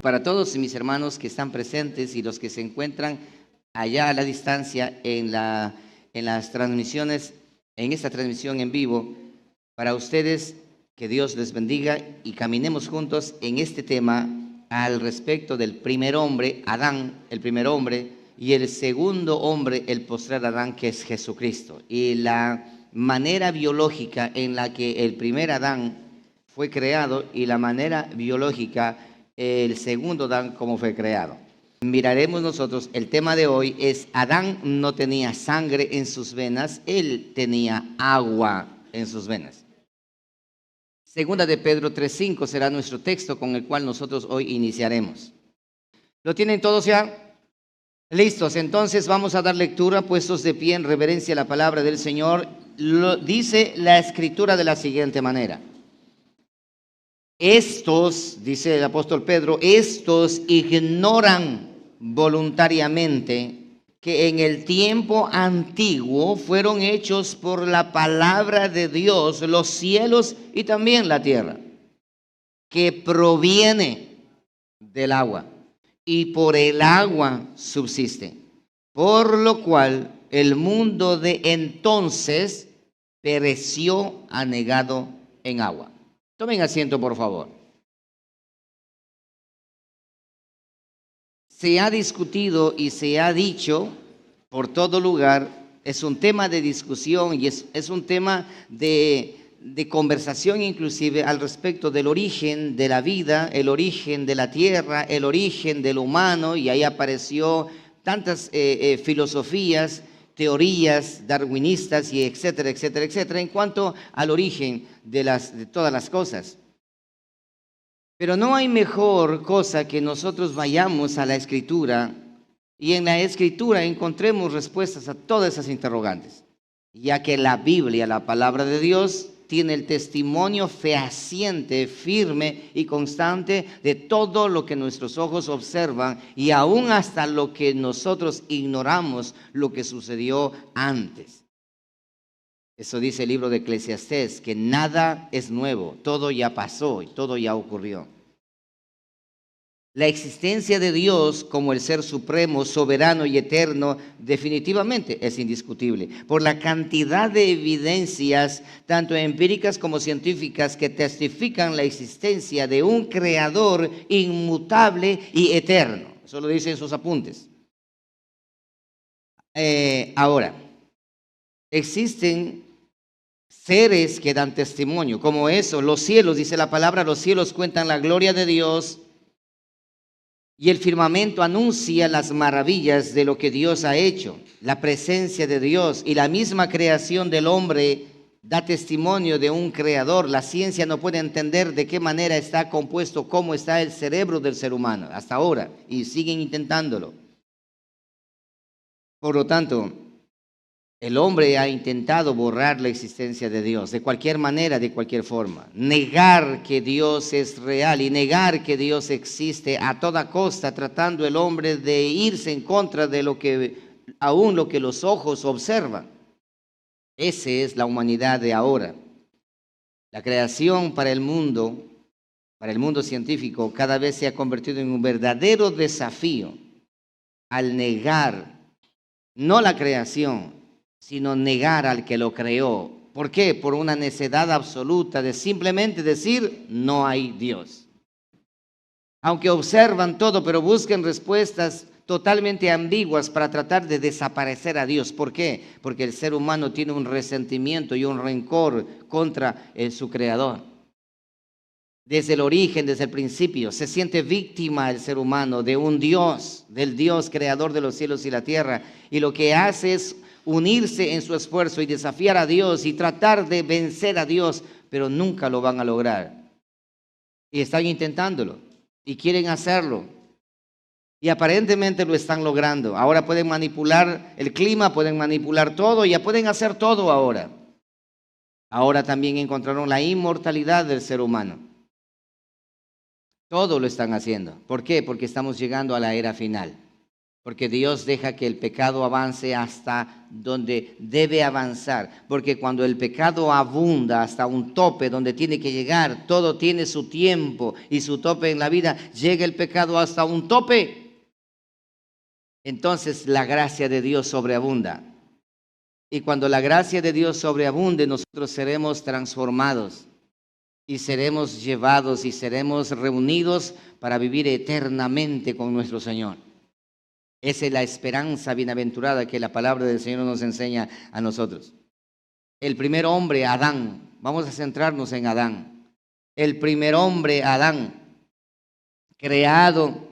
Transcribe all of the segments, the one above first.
Para todos mis hermanos que están presentes y los que se encuentran allá a la distancia en las transmisiones, en esta transmisión en vivo, para ustedes que Dios les bendiga y caminemos juntos en este tema al respecto del primer hombre, Adán, el primer hombre, y el segundo hombre, el postrer Adán, que es Jesucristo. Y la manera biológica en la que el primer Adán fue creado y la manera biológica el segundo Adán cómo fue creado. Miraremos nosotros, el tema de hoy es: Adán no tenía sangre en sus venas, él tenía agua en sus venas. Segunda de Pedro 3:5 será nuestro texto con el cual nosotros hoy iniciaremos. ¿Lo tienen todos ya? Listos, entonces vamos a dar lectura, puestos de pie en reverencia a la palabra del Señor. Dice la Escritura de la siguiente manera: estos, dice el apóstol Pedro, estos ignoran voluntariamente que en el tiempo antiguo fueron hechos por la palabra de Dios los cielos y también la tierra, que proviene del agua, y por el agua subsiste, por lo cual el mundo de entonces pereció anegado en agua. Tomen asiento, por favor. Se ha discutido y se ha dicho por todo lugar, es un tema de discusión y es un tema de conversación inclusive al respecto del origen de la vida, el origen de la tierra, el origen del humano, y ahí apareció tantas filosofías, teorías darwinistas y etcétera, etcétera, etcétera, en cuanto al origen de todas las cosas. Pero no hay mejor cosa que nosotros vayamos a la Escritura y en la Escritura encontremos respuestas a todas esas interrogantes, ya que la Biblia, la palabra de Dios, tiene el testimonio fehaciente, firme y constante de todo lo que nuestros ojos observan y aún hasta lo que nosotros ignoramos, lo que sucedió antes. Eso dice el libro de Eclesiastés, que nada es nuevo, todo ya pasó y todo ya ocurrió. La existencia de Dios como el ser supremo, soberano y eterno definitivamente es indiscutible por la cantidad de evidencias, tanto empíricas como científicas, que testifican la existencia de un creador inmutable y eterno. Eso lo dice en sus apuntes. Ahora, existen seres que dan testimonio, como eso, los cielos, dice la palabra, los cielos cuentan la gloria de Dios y el firmamento anuncia las maravillas de lo que Dios ha hecho. La presencia de Dios y la misma creación del hombre da testimonio de un creador. La ciencia no puede entender de qué manera está compuesto, cómo está el cerebro del ser humano hasta ahora, y siguen intentándolo. Por lo tanto, el hombre ha intentado borrar la existencia de Dios de cualquier manera, de cualquier forma. Negar que Dios es real y negar que Dios existe a toda costa, tratando el hombre de irse en contra de aún lo que los ojos observan. Esa es la humanidad de ahora. La creación para el mundo científico, cada vez se ha convertido en un verdadero desafío al negar no la creación, sino negar al que lo creó. ¿Por qué? Por una necedad absoluta de simplemente decir no hay Dios. Aunque observan todo, pero buscan respuestas totalmente ambiguas para tratar de desaparecer a Dios. ¿Por qué? Porque el ser humano tiene un resentimiento y un rencor contra su creador. Desde el origen, desde el principio, se siente víctima el ser humano de un Dios, del Dios creador de los cielos y la tierra. Y lo que hace es unirse en su esfuerzo y desafiar a Dios y tratar de vencer a Dios, pero nunca lo van a lograr. Y están intentándolo y quieren hacerlo. Y aparentemente lo están logrando. Ahora pueden manipular el clima, pueden manipular todo, ya pueden hacer todo ahora. Ahora también encontraron la inmortalidad del ser humano. Todo lo están haciendo. ¿Por qué? Porque estamos llegando a la era final. Porque Dios deja que el pecado avance hasta donde debe avanzar. Porque cuando el pecado abunda hasta un tope donde tiene que llegar, todo tiene su tiempo y su tope en la vida. Llega el pecado hasta un tope. Entonces la gracia de Dios sobreabunda. Y cuando la gracia de Dios sobreabunde, nosotros seremos transformados. Y seremos llevados y seremos reunidos para vivir eternamente con nuestro Señor. Esa es la esperanza bienaventurada que la palabra del Señor nos enseña a nosotros. El primer hombre, Adán, vamos a centrarnos en Adán. El primer hombre, Adán, creado,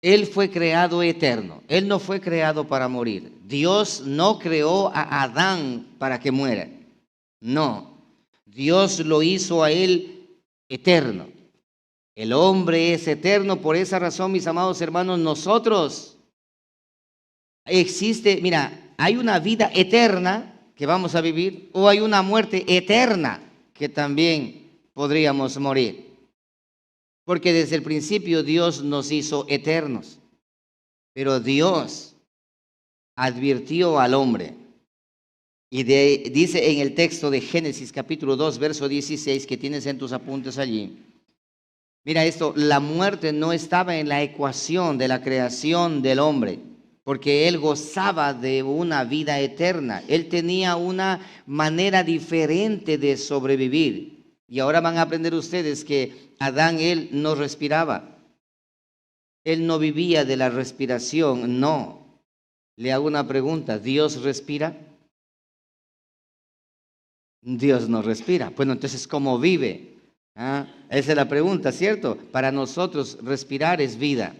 él fue creado eterno. Él no fue creado para morir. Dios no creó a Adán para que muera. No, Dios lo hizo a él eterno. El hombre es eterno. Por esa razón, mis amados hermanos, nosotros mira, hay una vida eterna que vamos a vivir o hay una muerte eterna que también podríamos morir. Porque desde el principio Dios nos hizo eternos. Pero Dios advirtió al hombre. Y dice en el texto de Génesis capítulo 2, verso 16, que tienes en tus apuntes allí. Mira esto, la muerte no estaba en la ecuación de la creación del hombre, porque él gozaba de una vida eterna. Él tenía una manera diferente de sobrevivir. Y ahora van a aprender ustedes que Adán, él no respiraba. Él no vivía de la respiración, no. Le hago una pregunta, ¿Dios respira? Dios no respira. Bueno, entonces, ¿cómo vive? Esa es la pregunta, ¿cierto? Para nosotros respirar es vida.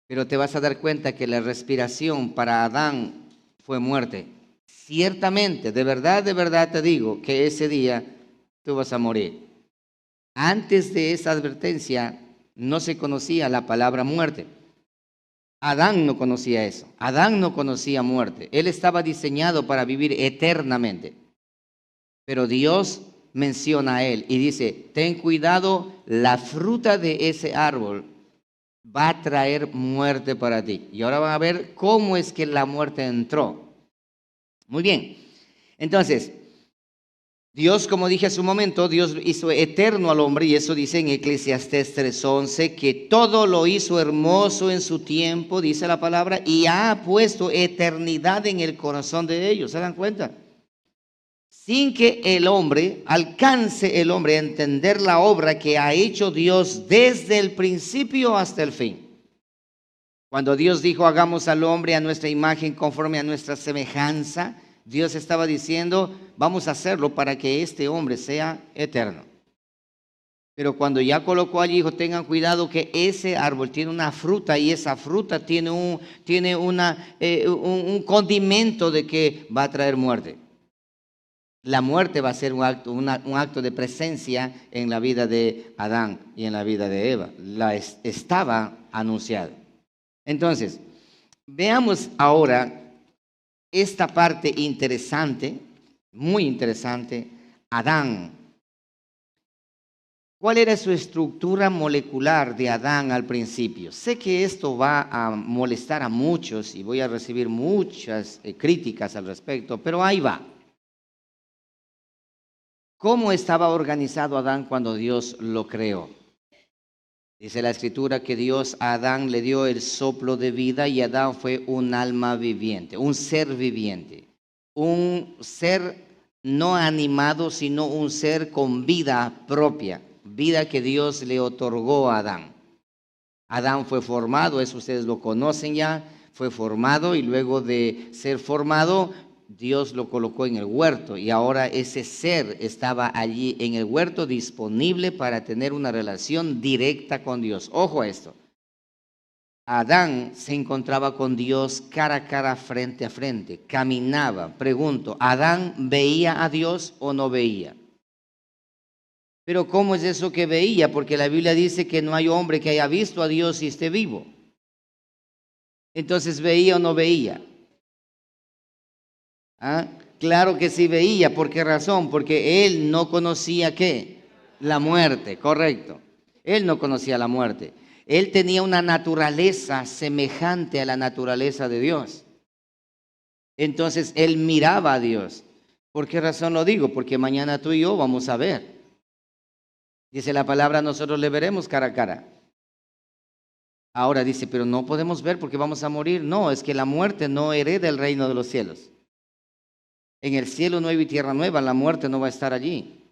Pero te vas a dar cuenta que la respiración para Adán fue muerte. Ciertamente, de verdad te digo que ese día tú vas a morir. Antes de esa advertencia no se conocía la palabra muerte. Adán no conocía eso. Adán no conocía muerte. Él estaba diseñado para vivir eternamente. Pero Dios menciona a él y dice, ten cuidado, la fruta de ese árbol va a traer muerte para ti. Y ahora van a ver cómo es que la muerte entró. Muy bien. Entonces, Dios, como dije hace un momento, Dios hizo eterno al hombre, y eso dice en Eclesiastés 3:11, que todo lo hizo hermoso en su tiempo, dice la palabra, y ha puesto eternidad en el corazón de ellos. ¿Se dan cuenta? Sin que alcance el hombre a entender la obra que ha hecho Dios desde el principio hasta el fin. Cuando Dios dijo, hagamos al hombre a nuestra imagen conforme a nuestra semejanza, Dios estaba diciendo, vamos a hacerlo para que este hombre sea eterno. Pero cuando ya colocó allí, dijo, tengan cuidado que ese árbol tiene una fruta, y esa fruta tiene un condimento de que va a traer muerte. La muerte va a ser un acto de presencia en la vida de Adán y en la vida de Eva. Estaba anunciado. Entonces, veamos ahora esta parte interesante, muy interesante. Adán. ¿Cuál era su estructura molecular de Adán al principio? Sé que esto va a molestar a muchos y voy a recibir muchas críticas al respecto, pero ahí va. ¿Cómo estaba organizado Adán cuando Dios lo creó? Dice la Escritura que Dios a Adán le dio el soplo de vida, y Adán fue un alma viviente, un ser viviente, un ser no animado, sino un ser con vida propia, vida que Dios le otorgó a Adán. Adán fue formado, eso ustedes lo conocen ya, fue formado, y luego de ser formado, Dios lo colocó en el huerto, y ahora ese ser estaba allí en el huerto disponible para tener una relación directa con Dios. Ojo a esto. Adán se encontraba con Dios cara a cara, frente a frente, caminaba. Pregunto, ¿Adán veía a Dios o no veía? Pero ¿cómo es eso que veía? Porque la Biblia dice que no hay hombre que haya visto a Dios y esté vivo. Entonces, ¿veía o no veía? ¿Ah? Claro que sí veía. ¿Por qué razón? Porque él no conocía ¿qué? La muerte, correcto. Él no conocía la muerte. Él tenía una naturaleza semejante a la naturaleza de Dios. Entonces él miraba a Dios. ¿Por qué razón lo digo? Porque mañana tú y yo vamos a ver. Dice la palabra, nosotros le veremos cara a cara. Ahora dice, pero no podemos ver porque vamos a morir. No, es que la muerte no hereda el reino de los cielos. En el cielo nuevo y tierra nueva, la muerte no va a estar allí.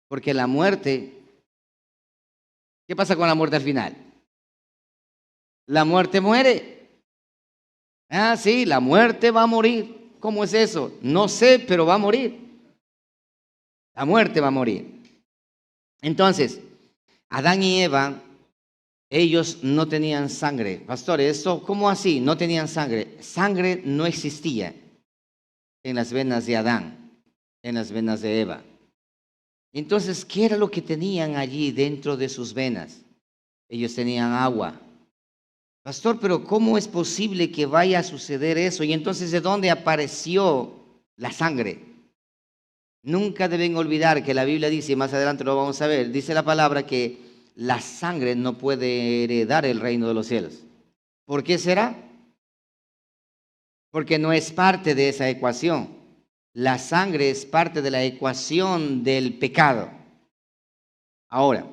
Porque la muerte, ¿qué pasa con la muerte al final? La muerte muere. Ah, sí, la muerte va a morir. ¿Cómo es eso? No sé, pero va a morir. La muerte va a morir. Entonces, Adán y Eva, ellos no tenían sangre. Pastores, ¿esto cómo así? No tenían sangre. Sangre no existía en las venas de Adán, en las venas de Eva. Entonces, ¿qué era lo que tenían allí dentro de sus venas? Ellos tenían agua. Pastor, pero ¿cómo es posible que vaya a suceder eso? Y entonces, ¿de dónde apareció la sangre? Nunca deben olvidar que la Biblia dice, y más adelante lo vamos a ver, dice la palabra que la sangre no puede heredar el reino de los cielos. ¿Por qué será? Porque no es parte de esa ecuación. La sangre es parte de la ecuación del pecado. Ahora,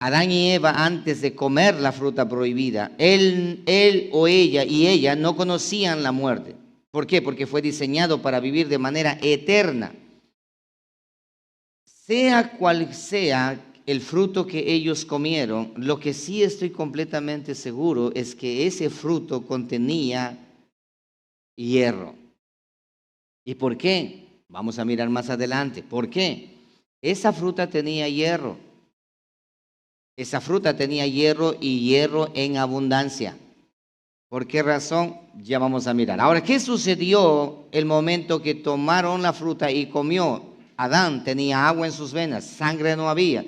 Adán y Eva, antes de comer la fruta prohibida, él o ella y ella no conocían la muerte. ¿Por qué? Porque fue diseñado para vivir de manera eterna. Sea cual sea el fruto que ellos comieron, lo que sí estoy completamente seguro es que ese fruto contenía hierro. ¿Y por qué? Vamos a mirar más adelante. ¿Por qué? Esa fruta tenía hierro. Esa fruta tenía hierro, y hierro en abundancia. ¿Por qué razón? Ya vamos a mirar. Ahora, ¿qué sucedió el momento que tomaron la fruta y comió? Adán tenía agua en sus venas, sangre no había.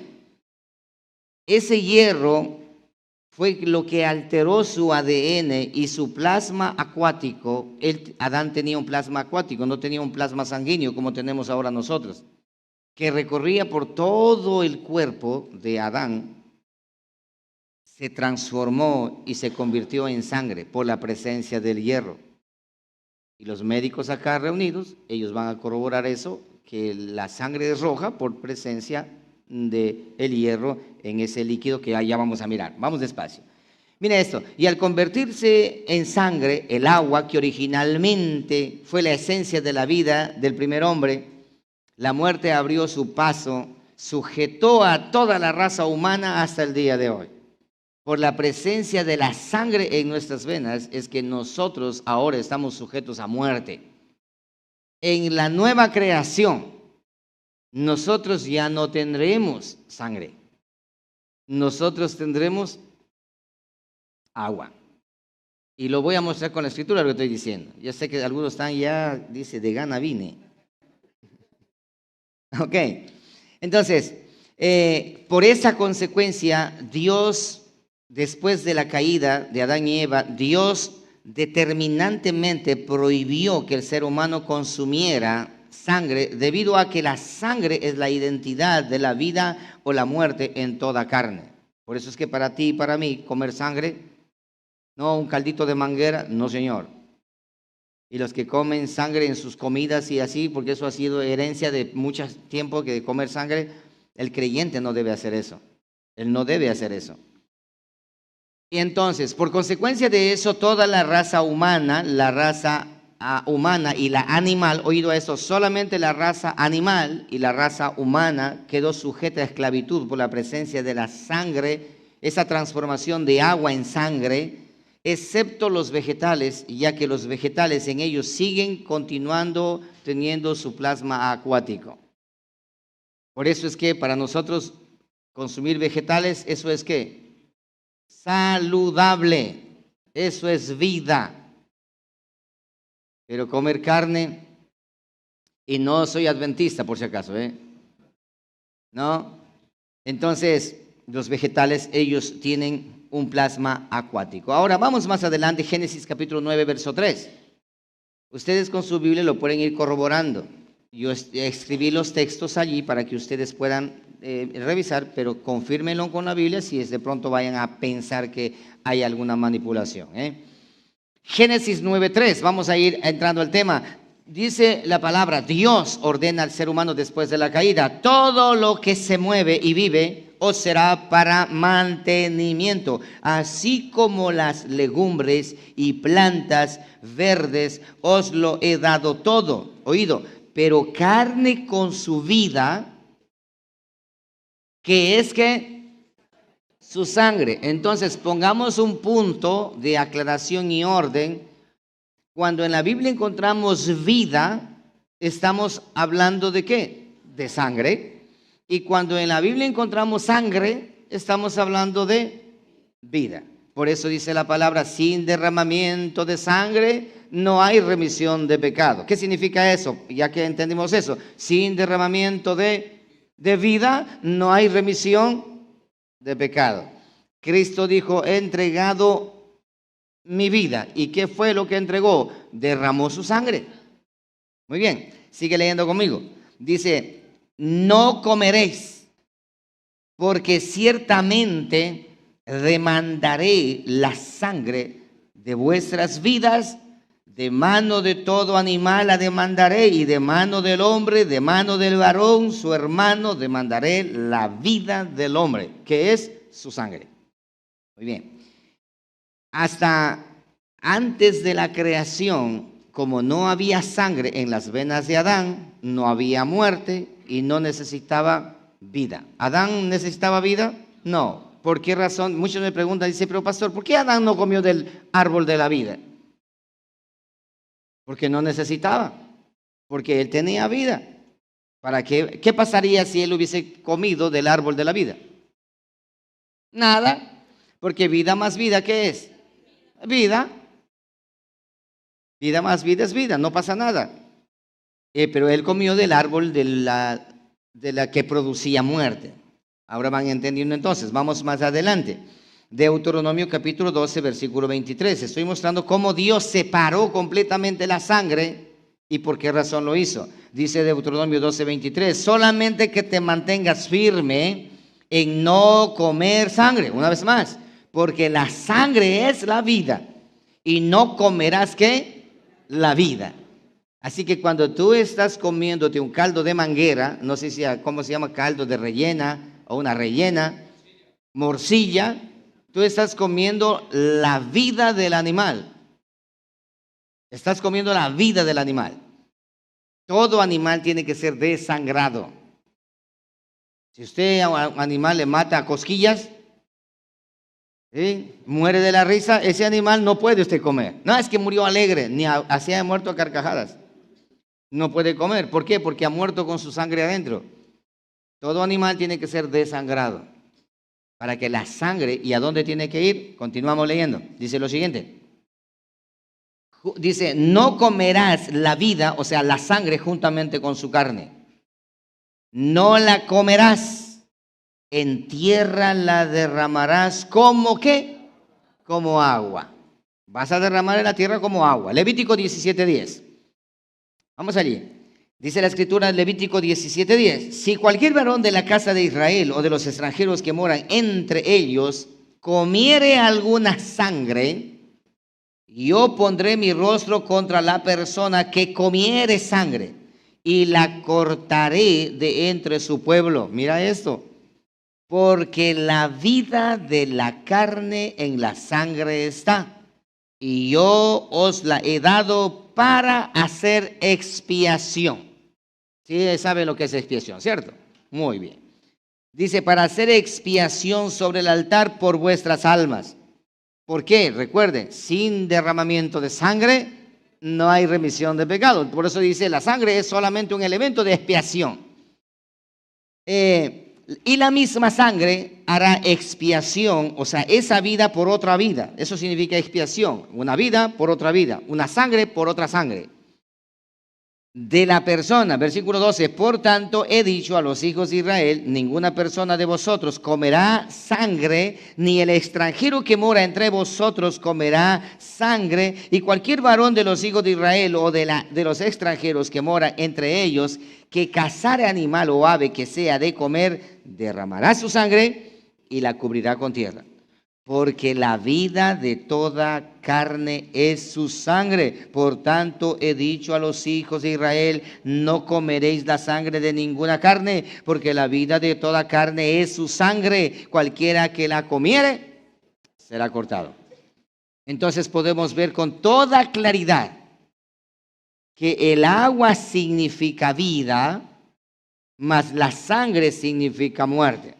Ese hierro fue lo que alteró su ADN y su plasma acuático. Adán tenía un plasma acuático, no tenía un plasma sanguíneo como tenemos ahora nosotros, que recorría por todo el cuerpo de Adán. Se transformó y se convirtió en sangre por la presencia del hierro. Y los médicos acá reunidos, ellos van a corroborar eso, que la sangre es roja por presencia del hierro en ese líquido que ya vamos a mirar. Vamos despacio. Mira esto, y al convertirse en sangre, el agua que originalmente fue la esencia de la vida del primer hombre, la muerte abrió su paso, sujetó a toda la raza humana hasta el día de hoy. Por la presencia de la sangre en nuestras venas es que nosotros ahora estamos sujetos a muerte. En la nueva creación, nosotros ya no tendremos sangre. Nosotros tendremos agua. Y lo voy a mostrar con la escritura lo que estoy diciendo. Yo sé que algunos están ya, dice, de gana vine. Ok. Entonces, por esa consecuencia, Dios, después de la caída de Adán y Eva, Dios determinantemente prohibió que el ser humano consumiera sangre, debido a que la sangre es la identidad de la vida o la muerte en toda carne. Por eso es que para ti y para mí comer sangre, no un caldito de manguera, no señor. Y los que comen sangre en sus comidas y así, porque eso ha sido herencia de mucho tiempo que de comer sangre, el creyente no debe hacer eso. Él no debe hacer eso. Y entonces, por consecuencia de eso, toda la raza humana y la animal, oído eso, solamente la raza animal y la raza humana quedó sujeta a esclavitud por la presencia de la sangre, esa transformación de agua en sangre, excepto los vegetales, ya que los vegetales en ellos siguen continuando teniendo su plasma acuático. Por eso es que para nosotros consumir vegetales, eso es ¿qué? Saludable, eso es vida. Pero comer carne, y no soy adventista por si acaso, ¿no? Entonces, los vegetales, ellos tienen un plasma acuático. Ahora, vamos más adelante, Génesis capítulo 9, verso 3. Ustedes con su Biblia lo pueden ir corroborando. Yo escribí los textos allí para que ustedes puedan revisar, pero confírmenlo con la Biblia si es de pronto vayan a pensar que hay alguna manipulación. Génesis 9:3, vamos a ir entrando al tema. Dice la palabra, Dios ordena al ser humano después de la caída, todo lo que se mueve y vive os será para mantenimiento, así como las legumbres y plantas verdes os lo he dado todo, oído, pero carne con su vida, que es que su sangre. Entonces pongamos un punto de aclaración y orden. Cuando en la Biblia encontramos vida, estamos hablando de ¿qué? De sangre. Y cuando en la Biblia encontramos sangre, estamos hablando de vida. Por eso dice la palabra, sin derramamiento de sangre no hay remisión de pecado. ¿Qué significa eso? Ya que entendimos eso, sin derramamiento de vida no hay remisión de pecado. Cristo dijo, he entregado mi vida. ¿Y qué fue lo que entregó? Derramó su sangre. Muy bien, sigue leyendo conmigo. Dice, no comeréis, porque ciertamente demandaré la sangre de vuestras vidas, de mano de todo animal la demandaré, y de mano del hombre, de mano del varón, su hermano, demandaré la vida del hombre, que es su sangre. Muy bien. Hasta antes de la creación, como no había sangre en las venas de Adán, no había muerte y no necesitaba vida. ¿Adán necesitaba vida? No. ¿Por qué razón? Muchos me preguntan, dice, pero pastor, ¿por qué Adán no comió del árbol de la vida? Porque no necesitaba, porque él tenía vida. ¿Para qué? ¿Qué pasaría si él hubiese comido del árbol de la vida? Nada, porque vida más vida, ¿qué es? Vida. Vida más vida es vida, no pasa nada. Pero él comió del árbol de la que producía muerte. Ahora van entendiendo entonces, vamos más adelante. Deuteronomio capítulo 12, versículo 23. Estoy mostrando cómo Dios separó completamente la sangre y por qué razón lo hizo. Dice Deuteronomio 12, 23, solamente que te mantengas firme en no comer sangre. Una vez más, porque la sangre es la vida y no comerás ¿qué? La vida. Así que cuando tú estás comiéndote un caldo de manguera, no sé si cómo se llama, caldo de rellena o una rellena, morcilla, tú estás comiendo la vida del animal. Estás comiendo la vida del animal. Todo animal tiene que ser desangrado. Si usted a un animal le mata a cosquillas, ¿sí?, muere de la risa, ese animal no puede usted comer. No es que murió alegre, ni así ha muerto a carcajadas. No puede comer. ¿Por qué? Porque ha muerto con su sangre adentro. Todo animal tiene que ser desangrado para que la sangre, ¿y a dónde tiene que ir? Continuamos leyendo. Dice lo siguiente. Dice, no comerás la vida, o sea, la sangre juntamente con su carne. No la comerás. En tierra la derramarás como ¿qué? Como agua. Vas a derramar en la tierra como agua. Levítico 17:10. Vamos allí. Dice la escritura en Levítico 17:10. Si cualquier varón de la casa de Israel o de los extranjeros que moran entre ellos comiere alguna sangre, yo pondré mi rostro contra la persona que comiere sangre y la cortaré de entre su pueblo. Mira esto. Porque la vida de la carne en la sangre está, y yo os la he dado para hacer expiación. Sí, sabe lo que es expiación, ¿cierto? Muy bien. Dice, para hacer expiación sobre el altar por vuestras almas. ¿Por qué? Recuerden, sin derramamiento de sangre no hay remisión de pecado. Por eso dice, la sangre es solamente un elemento de expiación. Y la misma sangre hará expiación, o sea, esa vida por otra vida. Eso significa expiación. Una vida por otra vida. Una sangre por otra sangre. De la persona, versículo 12, por tanto he dicho a los hijos de Israel, ninguna persona de vosotros comerá sangre, ni el extranjero que mora entre vosotros comerá sangre, y cualquier varón de los hijos de Israel o de los extranjeros que mora entre ellos, que cazare animal o ave que sea de comer, derramará su sangre y la cubrirá con tierra. Porque la vida de toda carne es su sangre. Por tanto, he dicho a los hijos de Israel, no comeréis la sangre de ninguna carne, porque la vida de toda carne es su sangre. Cualquiera que la comiere, será cortado. Entonces podemos ver con toda claridad que el agua significa vida, mas la sangre significa muerte.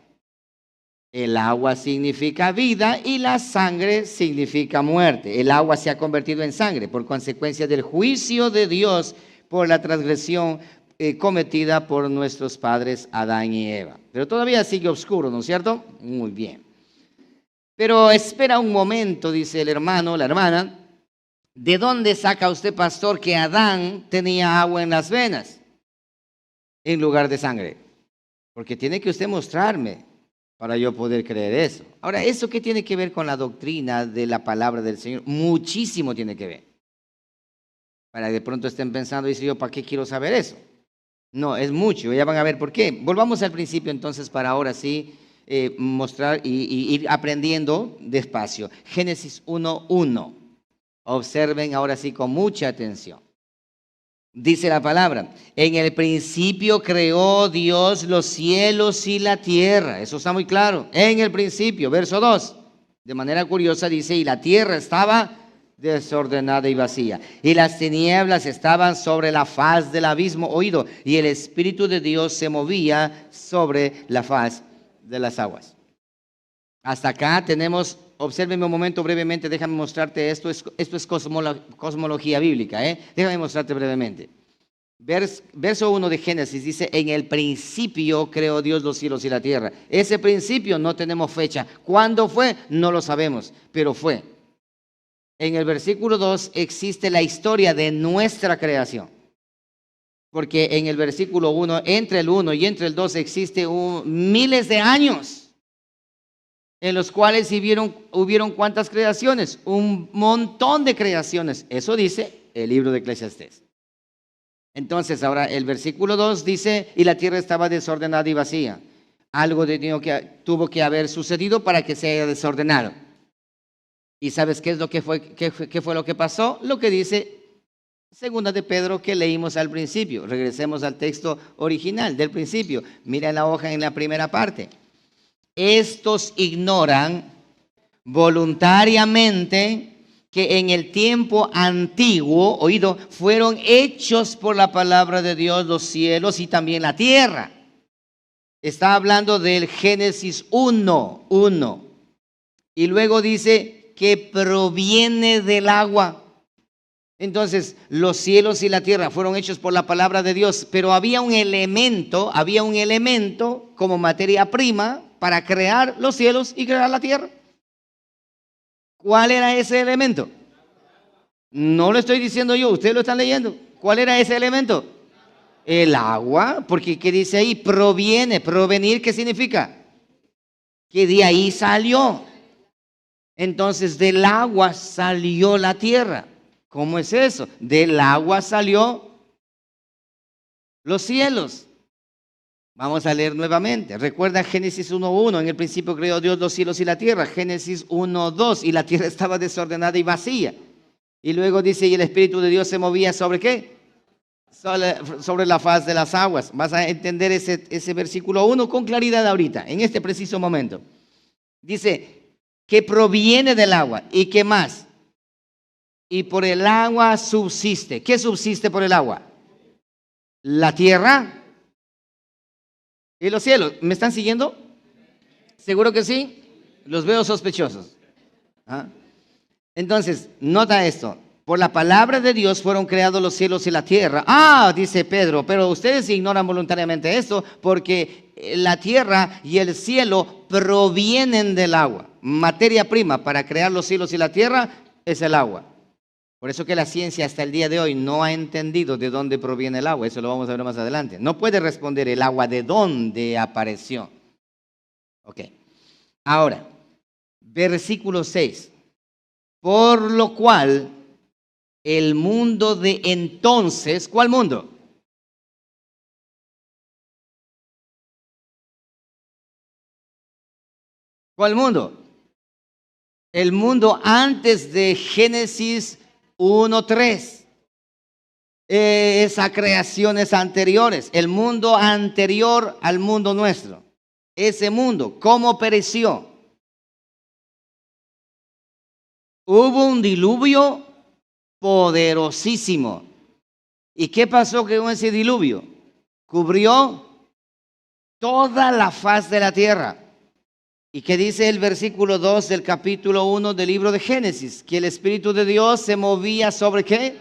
El agua significa vida y la sangre significa muerte. El agua se ha convertido en sangre por consecuencia del juicio de Dios por la transgresión cometida por nuestros padres Adán y Eva. Pero todavía sigue oscuro, ¿no es cierto? Muy bien. Pero espera un momento, dice el hermano, la hermana. ¿De dónde saca usted, pastor, que Adán tenía agua en las venas en lugar de sangre? Porque tiene que usted mostrarme para yo poder creer eso. Ahora, ¿eso qué tiene que ver con la doctrina de la palabra del Señor? Muchísimo tiene que ver. Para que de pronto estén pensando, dice yo, ¿para qué quiero saber eso? No, es mucho, ya van a ver por qué. Volvamos al principio entonces para ahora sí mostrar y ir aprendiendo despacio. Génesis 1:1. Observen ahora sí con mucha atención. Dice la palabra, en el principio creó Dios los cielos y la tierra. Eso está muy claro. En el principio, verso 2. De manera curiosa dice, y la tierra estaba desordenada y vacía, y las tinieblas estaban sobre la faz del abismo, oído, y el Espíritu de Dios se movía sobre la faz de las aguas. Hasta acá tenemos, obsérvenme un momento brevemente, déjame mostrarte esto es cosmología bíblica, déjame mostrarte brevemente. Verso 1 de Génesis dice, en el principio creó Dios los cielos y la tierra. Ese principio no tenemos fecha. ¿Cuándo fue? No lo sabemos, pero fue. En el versículo 2 existe la historia de nuestra creación. Porque en el versículo 1, entre el 1 y entre el 2 existe miles de años en los cuales hubieron ¿cuántas creaciones? Un montón de creaciones. Eso dice el libro de Eclesiastés. Entonces ahora el versículo 2 dice, y la tierra estaba desordenada y vacía. Algo tuvo que haber sucedido para que se haya desordenado. ¿Y sabes qué fue lo que pasó? Lo que dice Segunda de Pedro que leímos al principio. Regresemos al texto original del principio. Mira la hoja en la primera parte. Estos ignoran voluntariamente que en el tiempo antiguo, oído, fueron hechos por la palabra de Dios los cielos y también la tierra. Está hablando del Génesis 1:1. Y luego dice que proviene del agua. Entonces, los cielos y la tierra fueron hechos por la palabra de Dios, pero había un elemento como materia prima para crear los cielos y crear la tierra. ¿Cuál era ese elemento? No lo estoy diciendo yo, ustedes lo están leyendo. ¿Cuál era ese elemento? El agua, porque ¿qué dice ahí? Proviene. Provenir, ¿qué significa? Que de ahí salió. Entonces, del agua salió la tierra. ¿Cómo es eso? Del agua salió los cielos. Vamos a leer nuevamente. Recuerda Génesis 1:1. En el principio creó Dios los cielos y la tierra. Génesis 1:2. Y la tierra estaba desordenada y vacía. Y luego dice, y el Espíritu de Dios se movía ¿sobre qué? Sobre la faz de las aguas. Vas a entender ese versículo 1 con claridad ahorita, en este preciso momento. Dice que proviene del agua. ¿Y qué más? Y por el agua subsiste. ¿Qué subsiste por el agua? La tierra y los cielos. ¿Me están siguiendo? ¿Seguro que sí? Los veo sospechosos. ¿Ah? Entonces, nota esto. Por la palabra de Dios fueron creados los cielos y la tierra. Dice Pedro, pero ustedes ignoran voluntariamente esto porque la tierra y el cielo provienen del agua. Materia prima para crear los cielos y la tierra es el agua. Por eso que la ciencia hasta el día de hoy no ha entendido de dónde proviene el agua. Eso lo vamos a ver más adelante. No puede responder el agua de dónde apareció. Ok. Ahora, versículo 6. Por lo cual, el mundo de entonces, ¿cuál mundo? ¿Cuál mundo? El mundo antes de Génesis 1:3. Esas creaciones anteriores, el mundo anterior al mundo nuestro. Ese mundo, ¿cómo pereció? Hubo un diluvio poderosísimo. ¿Y qué pasó con ese diluvio? Cubrió toda la faz de la tierra. ¿Y qué dice el versículo 2 del capítulo 1 del libro de Génesis? Que el Espíritu de Dios se movía ¿sobre qué?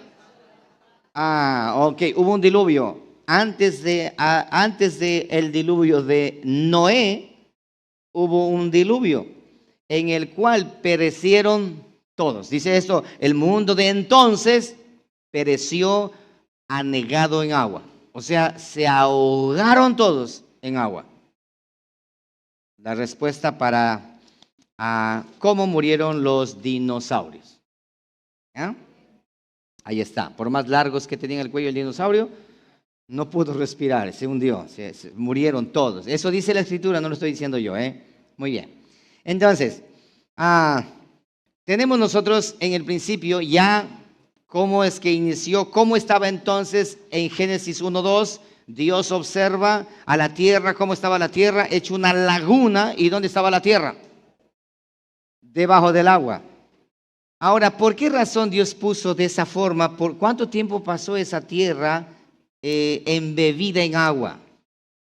Ok, hubo un diluvio. Antes de el diluvio de Noé, hubo un diluvio en el cual perecieron todos. Dice esto, el mundo de entonces pereció anegado en agua. O sea, se ahogaron todos en agua. La respuesta para cómo murieron los dinosaurios. ¿Ya? Ahí está. Por más largos que tenía el cuello el dinosaurio, no pudo respirar, se hundió, murieron todos. Eso dice la Escritura, no lo estoy diciendo yo. Muy bien. Entonces, tenemos nosotros en el principio ya cómo es que inició, cómo estaba entonces en Génesis 1:2. Dios observa a la tierra, cómo estaba la tierra, hecho una laguna. ¿Y dónde estaba la tierra? Debajo del agua. Ahora, ¿por qué razón Dios puso de esa forma? ¿Por cuánto tiempo pasó esa tierra embebida en agua?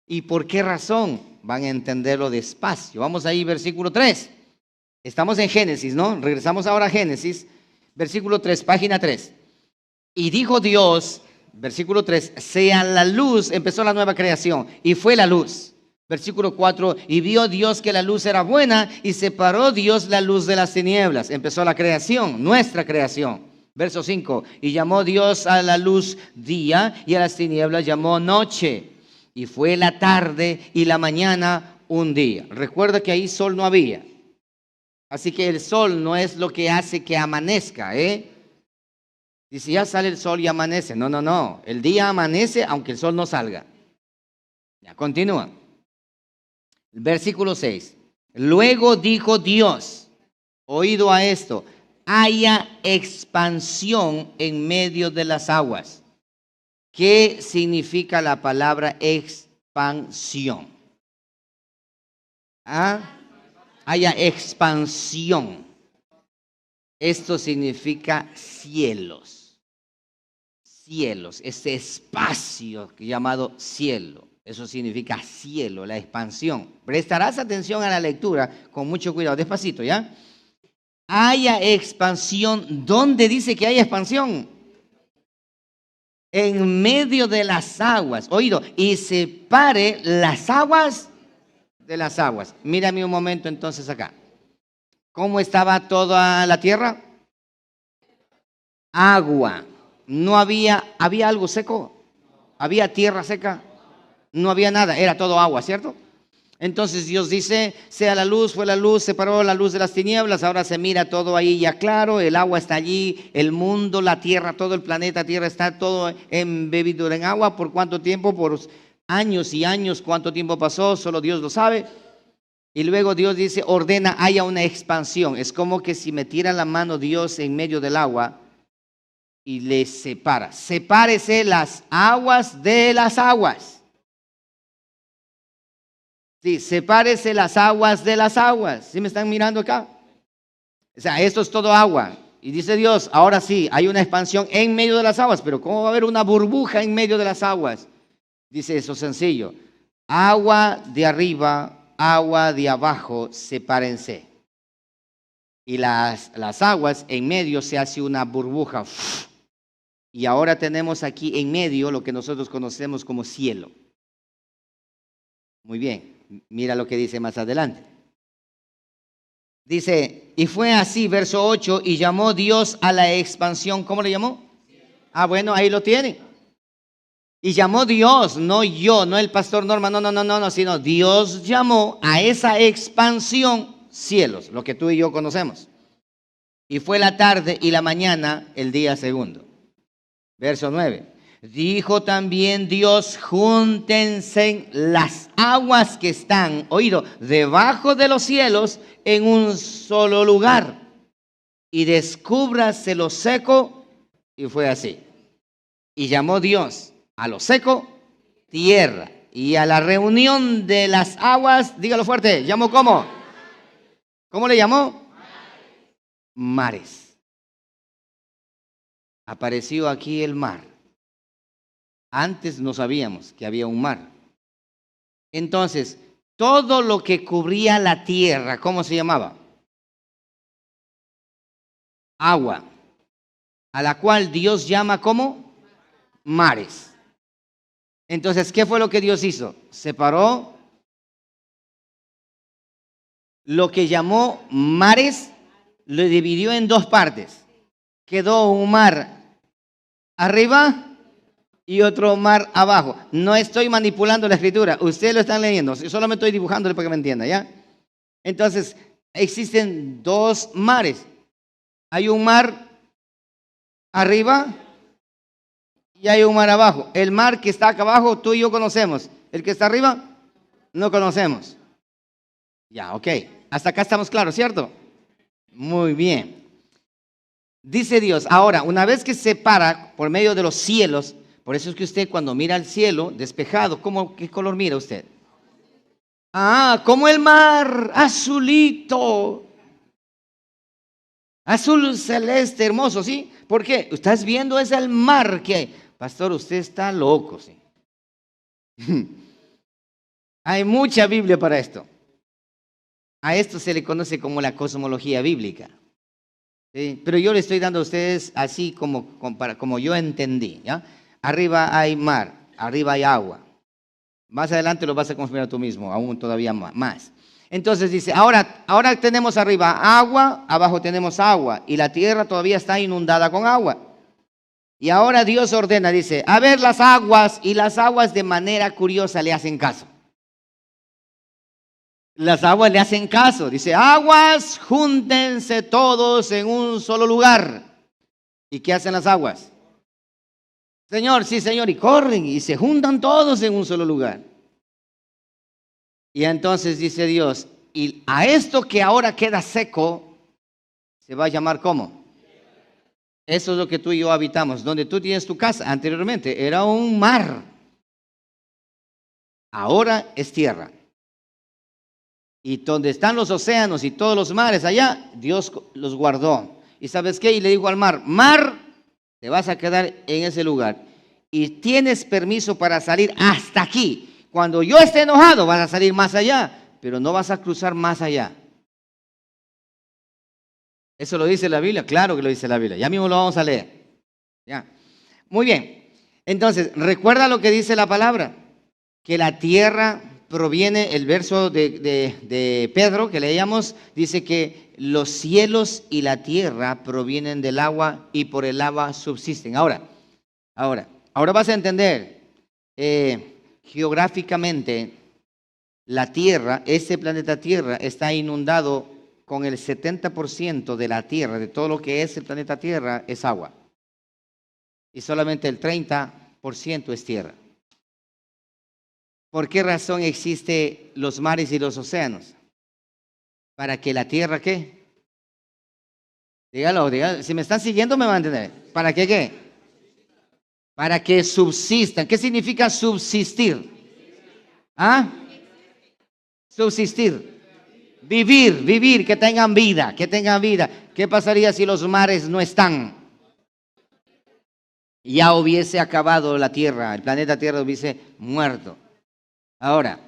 ¿Y por qué razón? Van a entenderlo despacio. Vamos ahí, versículo 3. Estamos en Génesis, ¿no? Regresamos ahora a Génesis, versículo 3, página 3. Y dijo Dios, versículo 3, sea la luz, empezó la nueva creación, y fue la luz. Versículo 4, y vio Dios que la luz era buena, y separó Dios la luz de las tinieblas. Empezó la creación, nuestra creación. Verso 5, y llamó Dios a la luz día, y a las tinieblas llamó noche. Y fue la tarde y la mañana un día. Recuerda que ahí sol no había. Así que el sol no es lo que hace que amanezca, Dice, ya sale el sol y amanece. No. El día amanece aunque el sol no salga. Ya, continúa. Versículo 6. Luego dijo Dios, oído a esto, haya expansión en medio de las aguas. ¿Qué significa la palabra expansión? ¿Ah? Haya expansión. Esto significa cielos. Cielos, este espacio llamado cielo. Eso significa cielo, la expansión. Prestarás atención a la lectura con mucho cuidado. Despacito, ¿ya? Haya expansión. ¿Dónde dice que haya expansión? En medio de las aguas. Oído, y separe las aguas de las aguas. Mírame un momento entonces acá. ¿Cómo estaba toda la tierra? Agua. No había algo seco. Había tierra seca. No había nada, era todo agua, ¿cierto? Entonces Dios dice, sea la luz, fue la luz, separó la luz de las tinieblas, ahora se mira todo ahí ya claro, el agua está allí, el mundo, la tierra, todo el planeta Tierra está todo embebido en agua. ¿Por cuánto tiempo? Por años y años. ¿Cuánto tiempo pasó? Solo Dios lo sabe. Y luego Dios dice, ordena, haya una expansión. Es como que si metiera la mano Dios en medio del agua y le separa. Sepárese las aguas de las aguas. Sí, sepárese las aguas de las aguas. ¿Sí me están mirando acá? O sea, esto es todo agua. Y dice Dios, ahora sí, hay una expansión en medio de las aguas. Pero ¿cómo va a haber una burbuja en medio de las aguas? Dice eso sencillo. Agua de arriba, agua de abajo, sepárense. Y las aguas en medio se hace una burbuja. Y ahora tenemos aquí en medio lo que nosotros conocemos como cielo. Muy bien. Mira lo que dice más adelante. Dice, y fue así, verso 8, y llamó Dios a la expansión. ¿Cómo le llamó? Ah, bueno, ahí lo tiene. Y llamó Dios, no yo, no el pastor Norma, no, sino Dios llamó a esa expansión cielos, lo que tú y yo conocemos. Y fue la tarde y la mañana el día segundo. Verso 9. Dijo también Dios, júntense las aguas que están, oído, debajo de los cielos en un solo lugar. Y descúbrase lo seco. Y fue así. Y llamó Dios a lo seco tierra. Y a la reunión de las aguas, dígalo fuerte, ¿llamó cómo? ¿Cómo le llamó? Mares. Apareció aquí el mar. Antes no sabíamos que había un mar. Entonces, todo lo que cubría la tierra, ¿cómo se llamaba? Agua, a la cual Dios llama ¿cómo? Mares. Entonces, ¿qué fue lo que Dios hizo? Separó lo que llamó mares, lo dividió en dos partes. Quedó un mar arriba y otro mar abajo. No estoy manipulando la escritura, ustedes lo están leyendo, solo me estoy dibujando para que me entienda, ¿ya? Entonces, existen dos mares. Hay un mar arriba y hay un mar abajo. El mar que está acá abajo, tú y yo conocemos. El que está arriba, no conocemos. Ya, ok. Hasta acá estamos claros, ¿cierto? Muy bien. Dice Dios, ahora, una vez que se separa por medio de los cielos, por eso es que usted cuando mira al cielo despejado, ¿qué color mira usted? Ah, como el mar, azulito. Azul celeste, hermoso, ¿sí? ¿Por qué? Estás viendo es el mar que hay. Pastor, usted está loco, ¿sí? Hay mucha Biblia para esto. A esto se le conoce como la cosmología bíblica. ¿Sí? Pero yo le estoy dando a ustedes así como yo entendí, ¿ya? Arriba hay mar, arriba hay agua. Más adelante lo vas a confirmar tú mismo, aún todavía más. Entonces dice, ahora tenemos arriba agua, abajo tenemos agua, y la tierra todavía está inundada con agua. Y ahora Dios ordena, dice, a ver las aguas, y las aguas de manera curiosa le hacen caso. Las aguas le hacen caso, dice, aguas, júntense todos en un solo lugar. ¿Y qué hacen las aguas? Señor, sí, Señor, y corren y se juntan todos en un solo lugar. Y entonces dice Dios, y a esto que ahora queda seco, Se va a llamar ¿cómo? Eso es lo que tú y yo habitamos. Donde tú tienes tu casa, anteriormente era un mar. Ahora es tierra. Y donde están los océanos y todos los mares allá, Dios los guardó. ¿Y sabes qué? Y le dijo al mar, mar, te vas a quedar en ese lugar. Y tienes permiso para salir hasta aquí. Cuando yo esté enojado, vas a salir más allá, pero no vas a cruzar más allá. ¿Eso lo dice la Biblia? Claro que lo dice la Biblia. Ya mismo lo vamos a leer. Ya. Muy bien. Entonces, recuerda lo que dice la palabra, que la tierra proviene, el verso de Pedro que leíamos, dice que los cielos y la tierra provienen del agua y por el agua subsisten. Ahora vas a entender geográficamente la tierra, este planeta Tierra está inundado con el 70% de la tierra, de todo lo que es el planeta Tierra, es agua. Y solamente el 30% es tierra. ¿Por qué razón existen los mares y los océanos? Para que la tierra, ¿qué? Dígalo, si me están siguiendo me van a entender. ¿Para qué qué? Para que subsistan. ¿Qué significa subsistir? ¿Ah? Subsistir. Vivir, que tengan vida, que tengan vida. ¿Qué pasaría si los mares no están? Ya hubiese acabado la tierra, el planeta Tierra hubiese muerto. Ahora,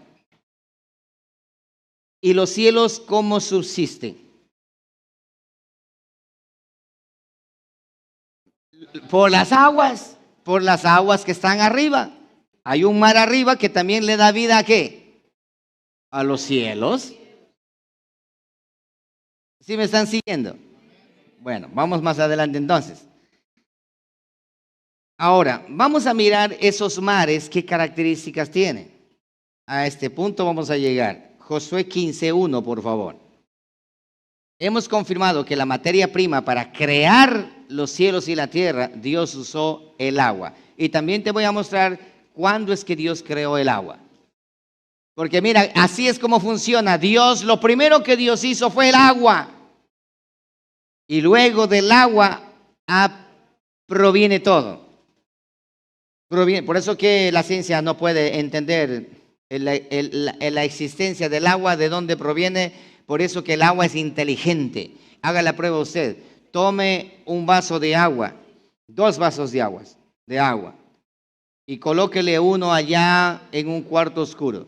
¿y los cielos cómo subsisten? Por las aguas que están arriba. Hay un mar arriba que también le da vida ¿a qué? A los cielos. ¿Sí me están siguiendo? Bueno, vamos más adelante entonces. Ahora, vamos a mirar esos mares, qué características tienen. A este punto vamos a llegar. Josué 15:1, por favor. Hemos confirmado que la materia prima para crear los cielos y la tierra, Dios usó el agua. Y también te voy a mostrar cuándo es que Dios creó el agua. Porque mira, así es como funciona. Dios, lo primero que Dios hizo fue el agua. Y luego del agua proviene todo. Por eso que la ciencia no puede entender la existencia del agua, de dónde proviene. Por eso que el agua es inteligente. Haga la prueba usted. Tome un vaso de agua, 2 vasos de agua, y colóquele uno allá en un cuarto oscuro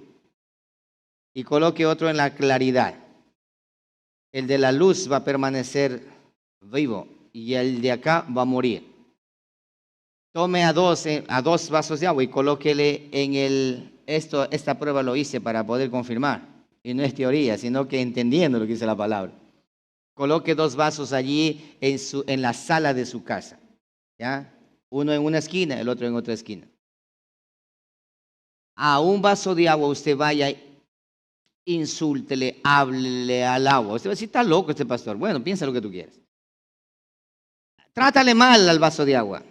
y coloque otro en la claridad. El de la luz va a permanecer vivo y el de acá va a morir. Tome a dos vasos de agua y colóquele en esta prueba lo hice para poder confirmar. Y no es teoría, sino que entendiendo lo que dice la palabra. Coloque 2 vasos allí en la sala de su casa. ¿Ya? Uno en una esquina, el otro en otra esquina. A un vaso de agua usted vaya, insúltele, háblele al agua. Usted va a decir, está loco este pastor. Bueno, piensa lo que tú quieras. Trátale mal al vaso de agua.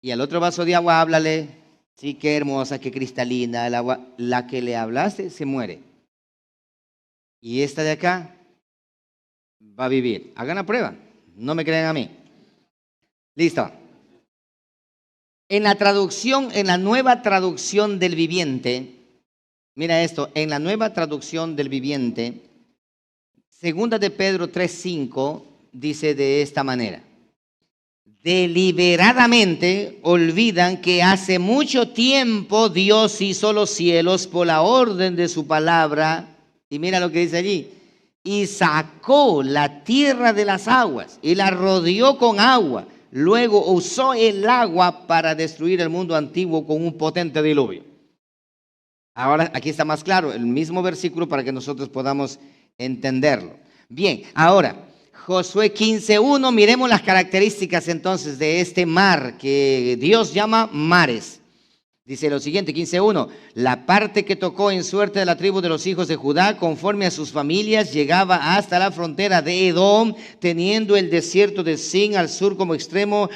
Y al otro vaso de agua háblale, sí, qué hermosa, qué cristalina el agua. La que le hablaste se muere. Y esta de acá va a vivir. Hagan la prueba. No me crean a mí. Listo. En la nueva traducción del viviente, mira esto, en la nueva traducción del viviente, 2 de Pedro 3:5 dice de esta manera: deliberadamente olvidan que hace mucho tiempo Dios hizo los cielos por la orden de su palabra. Y mira lo que dice allí: y sacó la tierra de las aguas y la rodeó con agua. Luego usó el agua para destruir el mundo antiguo con un potente diluvio. Ahora aquí está más claro el mismo versículo para que nosotros podamos entenderlo. Bien, ahora Josué 15:1, miremos las características entonces de este mar que Dios llama mares. Dice lo siguiente, 15:1, la parte que tocó en suerte de la tribu de los hijos de Judá, conforme a sus familias, llegaba hasta la frontera de Edom, teniendo el desierto de Sin al sur como extremo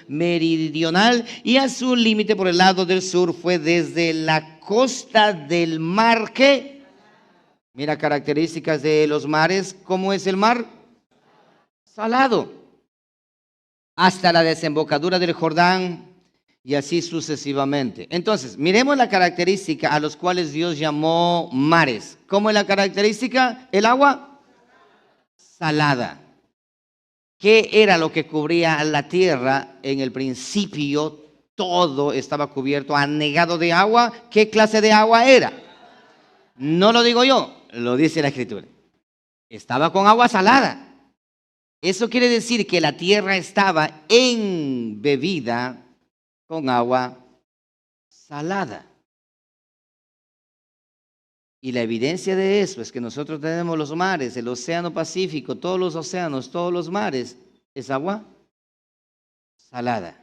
meridional, y a su límite por el lado del sur fue desde la costa del mar que... Mira características de los mares. ¿Cómo es el mar? salado, hasta la desembocadura del Jordán y así sucesivamente. Entonces, miremos la característica a los cuales Dios llamó mares. ¿Cómo es la característica? El agua salada. ¿Qué era lo que cubría la tierra en el principio? Todo estaba cubierto, anegado de agua. ¿Qué clase de agua era? No lo digo yo, lo dice la Escritura. Estaba con agua salada. Eso quiere decir que la tierra estaba embebida con agua salada. Y la evidencia de eso es que nosotros tenemos los mares, el océano Pacífico, todos los océanos, todos los mares, es agua salada.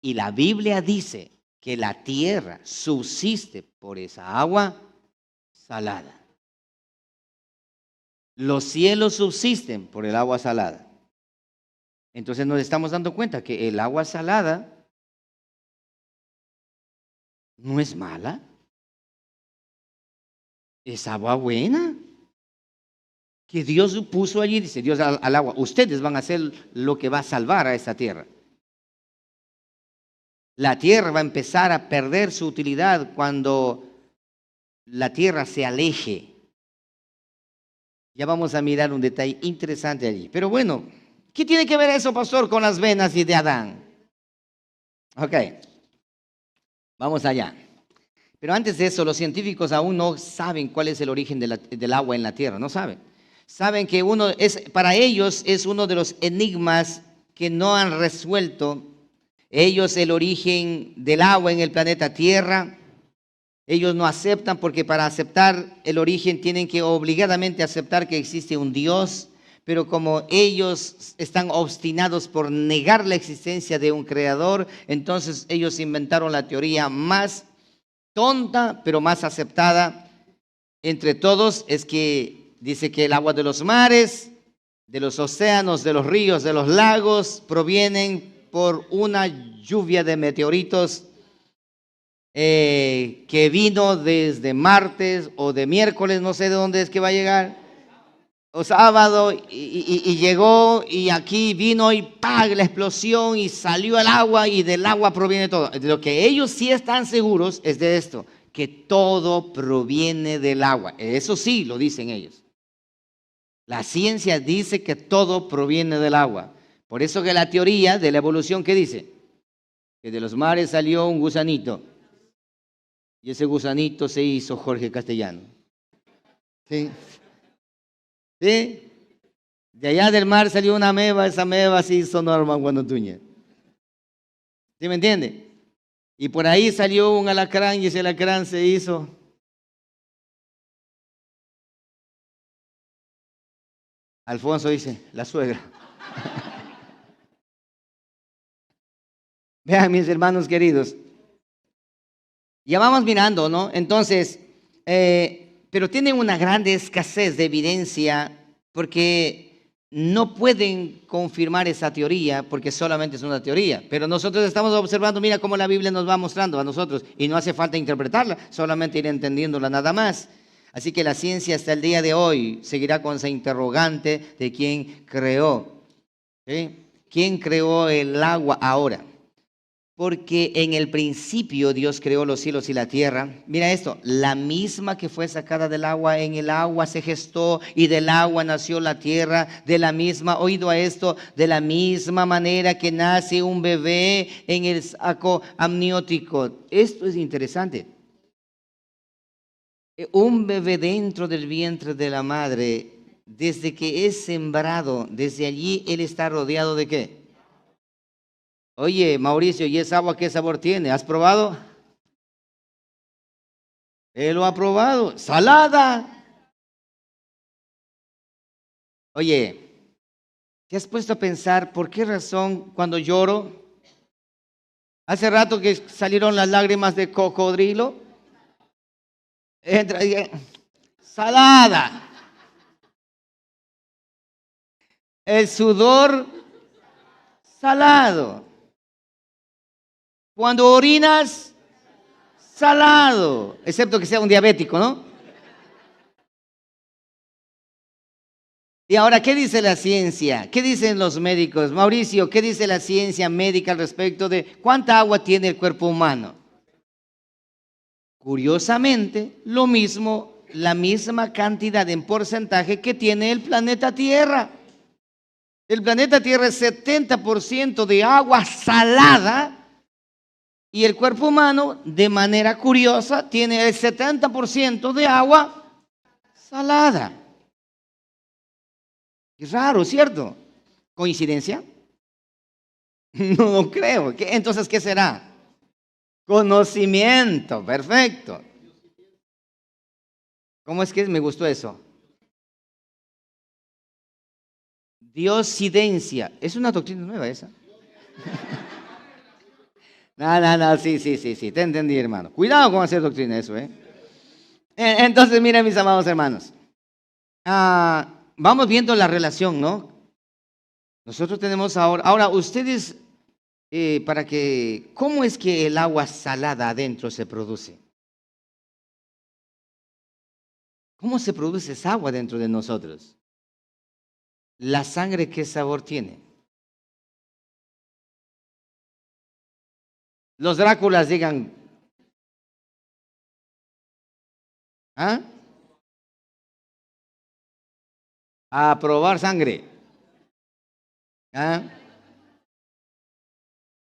Y la Biblia dice que la tierra subsiste por esa agua salada. Los cielos subsisten por el agua salada. Entonces nos estamos dando cuenta que el agua salada no es mala. Es agua buena. Que Dios puso allí, dice Dios al agua, ustedes van a hacer lo que va a salvar a esta tierra. La tierra va a empezar a perder su utilidad cuando la tierra se aleje. Ya vamos a mirar un detalle interesante allí. Pero bueno, ¿qué tiene que ver eso, pastor, con las venas y de Adán? Ok, vamos allá. Pero antes de eso, los científicos aún no saben cuál es el origen del agua en la tierra, no saben. Saben que para ellos es uno de los enigmas que no han resuelto. Ellos el origen del agua en el planeta Tierra, ellos no aceptan porque para aceptar el origen tienen que obligadamente aceptar que existe un Dios, pero como ellos están obstinados por negar la existencia de un creador, entonces ellos inventaron la teoría más tonta, pero más aceptada entre todos, es que dice que el agua de los mares, de los océanos, de los ríos, de los lagos, provienen por una lluvia de meteoritos que vino desde martes o de miércoles, no sé de dónde es que va a llegar, o sábado, y llegó y aquí vino y ¡pag! La explosión y salió el agua y del agua proviene todo. De lo que ellos sí están seguros es de esto, que todo proviene del agua. Eso sí lo dicen ellos. La ciencia dice que todo proviene del agua. Por eso que la teoría de la evolución, ¿qué dice? Que de los mares salió un gusanito. Y ese gusanito se hizo Jorge Castellano. ¿Sí? ¿Sí? De allá del mar salió una ameba, esa ameba se hizo Norman Guanatuña. ¿Sí me entiende? Y por ahí salió un alacrán y ese alacrán se hizo Alfonso, dice, la suegra. Vean, mis hermanos queridos. Ya vamos mirando, ¿no? Entonces, pero tienen una grande escasez de evidencia porque no pueden confirmar esa teoría porque solamente es una teoría. Pero nosotros estamos observando, mira cómo la Biblia nos va mostrando a nosotros y no hace falta interpretarla, solamente ir entendiéndola nada más. Así que la ciencia hasta el día de hoy seguirá con esa interrogante de quién creó. ¿Sí? ¿Quién creó el agua ahora? Porque en el principio Dios creó los cielos y la tierra. Mira esto, la misma que fue sacada del agua, en el agua se gestó y del agua nació la tierra. De la misma, oído a esto, de la misma manera que nace un bebé en el saco amniótico. Esto es interesante. Un bebé dentro del vientre de la madre, desde que es sembrado, desde allí él está rodeado ¿de qué? Oye, Mauricio, ¿y esa agua qué sabor tiene? ¿Has probado? Él lo ha probado. ¡Salada! Oye, ¿te has puesto a pensar por qué razón cuando lloro? Hace rato que salieron las lágrimas de cocodrilo. Entra y salada. El sudor salado. Cuando orinas, salado, excepto que sea un diabético, ¿no? Y ahora, ¿qué dice la ciencia? ¿Qué dicen los médicos? Mauricio, ¿qué dice la ciencia médica al respecto de cuánta agua tiene el cuerpo humano? Curiosamente, lo mismo, la misma cantidad en porcentaje que tiene el planeta Tierra. El planeta Tierra es 70% de agua salada y el cuerpo humano, de manera curiosa, tiene el 70% de agua salada. Es raro, ¿cierto? ¿Coincidencia? No creo. Entonces, ¿qué será? Conocimiento, perfecto. ¿Cómo es que me gustó eso? Diosidencia. Es una doctrina nueva esa. No, sí, te entendí, hermano. Cuidado con hacer doctrina eso, ¿eh? Entonces, miren, mis amados hermanos. Vamos viendo la relación, ¿no? Nosotros tenemos ahora ustedes, ¿cómo es que el agua salada adentro se produce? ¿Cómo se produce esa agua dentro de nosotros? La sangre, ¿qué sabor tiene? Los Dráculas digan, ¿ah? A probar sangre. ¿Ah?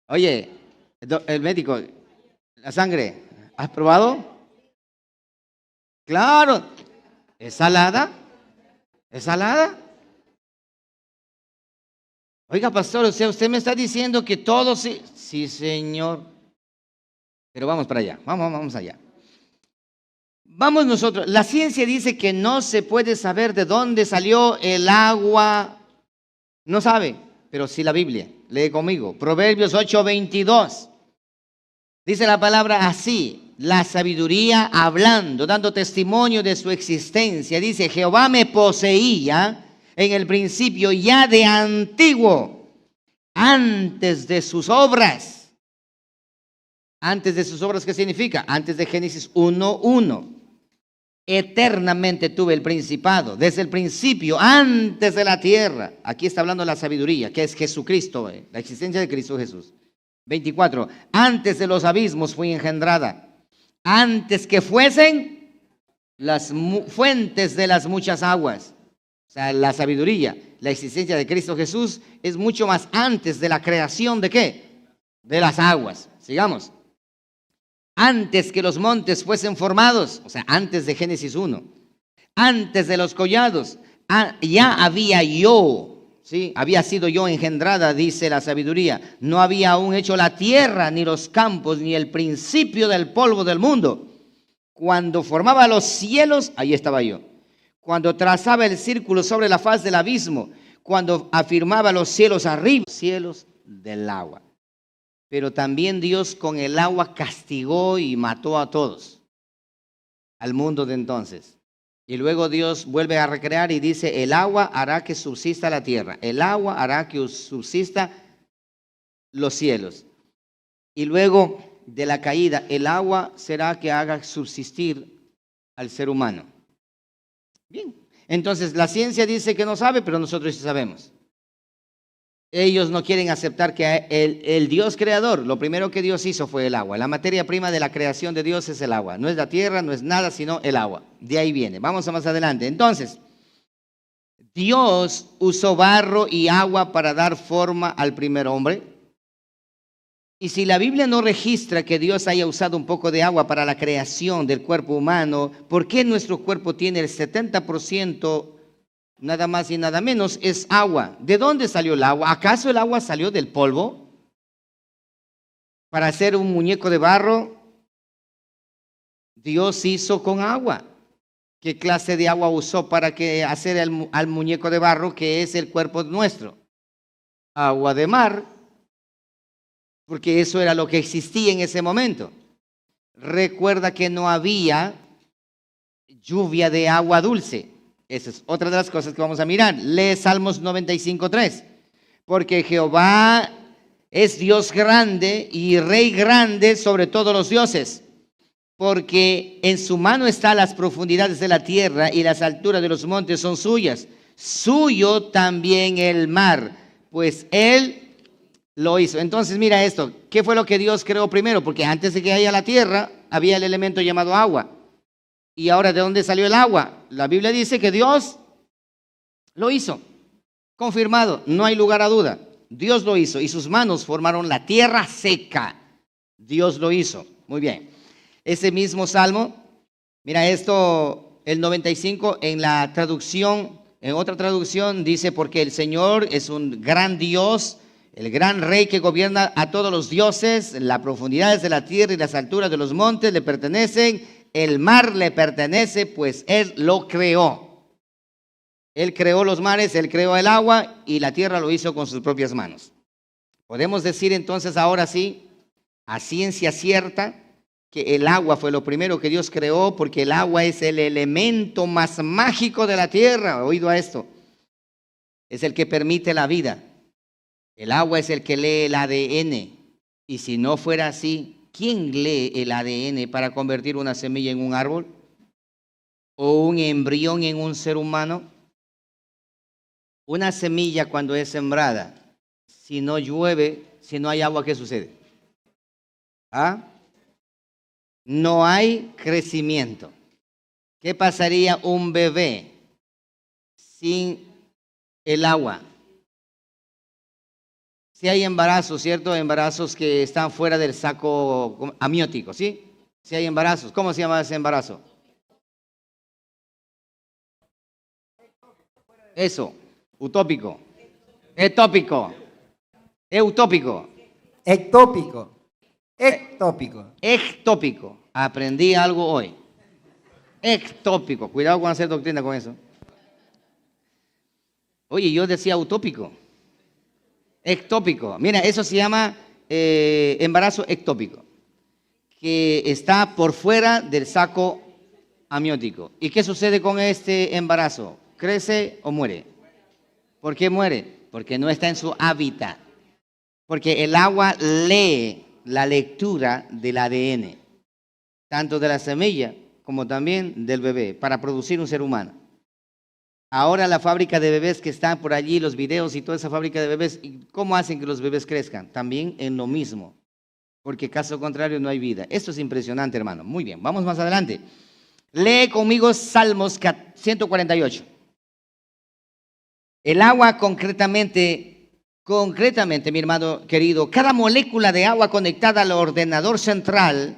Oye, el médico, la sangre, ¿has probado? Claro, ¿es salada? ¿Es salada? Oiga, pastor, usted me está diciendo que todo sí. Sí, señor. Pero vamos para allá, vamos allá. Vamos nosotros, la ciencia dice que no se puede saber de dónde salió el agua. No sabe, pero sí la Biblia. Lee conmigo, Proverbios 8:22. Dice la palabra así, la sabiduría hablando, dando testimonio de su existencia. Dice, Jehová me poseía en el principio ya de antiguo, antes de sus obras. Antes de sus obras, ¿qué significa? Antes de Génesis 1:1. Eternamente tuve el principado, desde el principio, antes de la tierra. Aquí está hablando la sabiduría, que es Jesucristo, la existencia de Cristo Jesús. 24. Antes de los abismos fui engendrada, antes que fuesen las fuentes de las muchas aguas. O sea, la sabiduría, la existencia de Cristo Jesús es mucho más antes de la creación ¿de qué? De las aguas. Sigamos. Antes que los montes fuesen formados, o sea, antes de Génesis 1, antes de los collados, ya había yo, ¿sí? Había sido yo engendrada, dice la sabiduría. No había aún hecho la tierra, ni los campos, ni el principio del polvo del mundo. Cuando formaba los cielos, ahí estaba yo. Cuando trazaba el círculo sobre la faz del abismo, cuando afirmaba los cielos arriba, cielos del agua. Pero también Dios con el agua castigó y mató a todos, al mundo de entonces. Y luego Dios vuelve a recrear y dice, el agua hará que subsista la tierra, el agua hará que subsista los cielos. Y luego de la caída, el agua será que haga subsistir al ser humano. Bien, entonces la ciencia dice que no sabe, pero nosotros sí sabemos. Ellos no quieren aceptar que el Dios creador, lo primero que Dios hizo fue el agua. La materia prima de la creación de Dios es el agua. No es la tierra, no es nada, sino el agua. De ahí viene. Vamos a más adelante. Entonces, Dios usó barro y agua para dar forma al primer hombre. Y si la Biblia no registra que Dios haya usado un poco de agua para la creación del cuerpo humano, ¿por qué nuestro cuerpo tiene el 70%? Nada más y nada menos, es agua. ¿De dónde salió el agua? ¿Acaso el agua salió del polvo? Para hacer un muñeco de barro, Dios hizo con agua. ¿Qué clase de agua usó para hacer al muñeco de barro que es el cuerpo nuestro? Agua de mar, porque eso era lo que existía en ese momento. Recuerda que no había lluvia de agua dulce. Esa es otra de las cosas que vamos a mirar. Lee Salmos 95:3. Porque Jehová es Dios grande y Rey grande sobre todos los dioses. Porque en su mano están las profundidades de la tierra y las alturas de los montes son suyas. suyo también el mar, pues Él lo hizo. Entonces mira esto, ¿qué fue lo que Dios creó primero? Porque antes de que haya la tierra, había el elemento llamado agua. Y ahora, ¿de dónde salió el agua? La Biblia dice que Dios lo hizo. Confirmado, no hay lugar a duda. Dios lo hizo y sus manos formaron la tierra seca. Dios lo hizo. Muy bien. Ese mismo salmo, mira esto, el 95 en la traducción, en otra traducción dice, porque el Señor es un gran Dios, el gran Rey que gobierna a todos los dioses, las profundidades de la tierra y las alturas de los montes le pertenecen, el mar le pertenece, pues Él lo creó. Él creó los mares, Él creó el agua y la tierra lo hizo con sus propias manos. Podemos decir entonces ahora sí, a ciencia cierta, que el agua fue lo primero que Dios creó, porque el agua es el elemento más mágico de la tierra. ¿Oído a esto? Es el que permite la vida. El agua es el que lee el ADN. Y si no fuera así, ¿quién lee el ADN para convertir una semilla en un árbol? ¿O un embrión en un ser humano? Una semilla cuando es sembrada, si no llueve, si no hay agua, ¿qué sucede? ¿Ah? No hay crecimiento. ¿Qué pasaría un bebé sin el agua? Si hay embarazos, ¿cierto? Embarazos que están fuera del saco amniótico, ¿sí? Si hay embarazos, ¿cómo se llama ese embarazo? Eso, utópico, etópico, eutópico, Ectópico. Ectópico. ectópico. Aprendí algo hoy. Ectópico. Cuidado con hacer doctrina con eso. Oye, yo decía utópico. Ectópico. Mira, eso se llama embarazo ectópico, que está por fuera del saco amniótico. ¿Y qué sucede con este embarazo? ¿Crece o muere? ¿Por qué muere? Porque no está en su hábitat. Porque el agua lee la lectura del ADN, tanto de la semilla como también del bebé, para producir un ser humano. Ahora la fábrica de bebés que están por allí, los videos y toda esa fábrica de bebés, ¿cómo hacen que los bebés crezcan? También en lo mismo, porque caso contrario no hay vida. Esto es impresionante, hermano. Muy bien, vamos más adelante. Lee conmigo Salmos 148. El agua concretamente, mi hermano querido, cada molécula de agua conectada al ordenador central,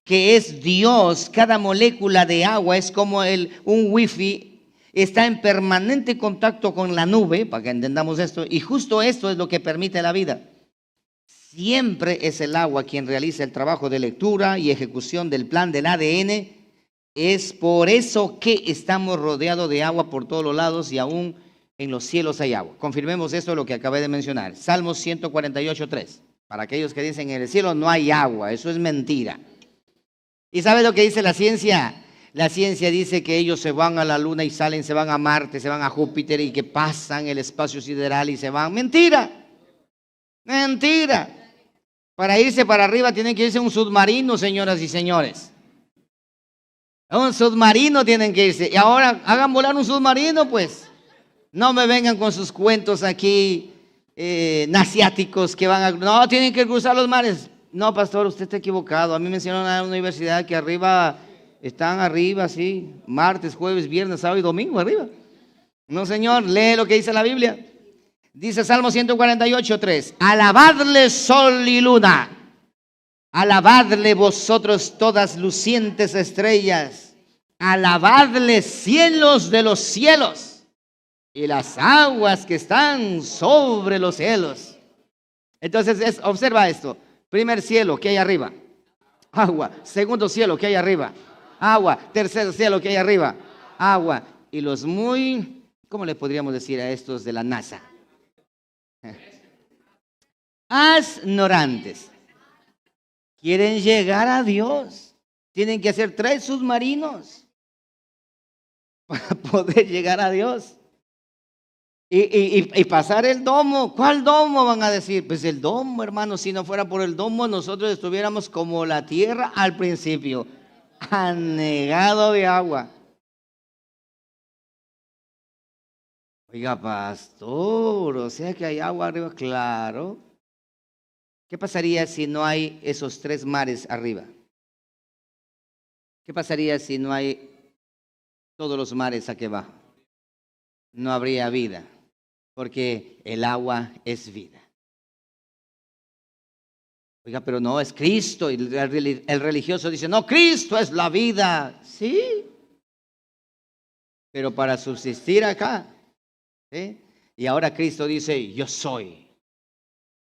que es Dios, cada molécula de agua es como un wifi, está en permanente contacto con la nube, para que entendamos esto, y justo esto es lo que permite la vida. Siempre es el agua quien realiza el trabajo de lectura y ejecución del plan del ADN. Es por eso que estamos rodeados de agua por todos los lados y aún en los cielos hay agua. Confirmemos esto, lo que acabé de mencionar. Salmos 148:3. Para aquellos que dicen en el cielo no hay agua, eso es mentira. ¿Y sabe lo que dice la ciencia? La ciencia dice que ellos se van a la luna y salen, se van a Marte, se van a Júpiter y que pasan el espacio sideral y se van. Mentira. Mentira. Para irse para arriba tienen que irse a un submarino, señoras y señores. A un submarino tienen que irse. Y ahora hagan volar un submarino, pues. No me vengan con sus cuentos aquí naciáticos que van a... No, tienen que cruzar los mares. No, pastor, usted está equivocado. A mí me enseñaron en la universidad que arriba, están arriba, sí. Martes, jueves, viernes, sábado y domingo, arriba. No, señor, lee lo que dice la Biblia. Dice Salmo 148:3. Alabadle sol y luna. Alabadle vosotros todas lucientes estrellas. Alabadle cielos de los cielos. Y las aguas que están sobre los cielos. Entonces, observa esto. Primer cielo, ¿qué hay arriba? Agua. Segundo cielo, ¿qué hay arriba? Agua. Tercer cielo, ¿qué hay arriba? Agua. Y los muy, ¿cómo le podríamos decir a estos de la NASA? Ignorantes. Quieren llegar a Dios. Tienen que hacer 3 submarinos para poder llegar a Dios. Y pasar el domo. ¿Cuál domo van a decir? Pues el domo, hermano. Si no fuera por el domo, nosotros estuviéramos como la tierra al principio, anegado de agua. Oiga, pastor, o sea que hay agua arriba, claro. ¿Qué pasaría si no hay esos 3 mares arriba? ¿Qué pasaría si no hay todos los mares aquí abajo? No habría vida, porque el agua es vida. Oiga, pero no, es Cristo. Y el religioso dice, no, Cristo es la vida. Sí, pero para subsistir acá. ¿Sí? Y ahora Cristo dice, yo soy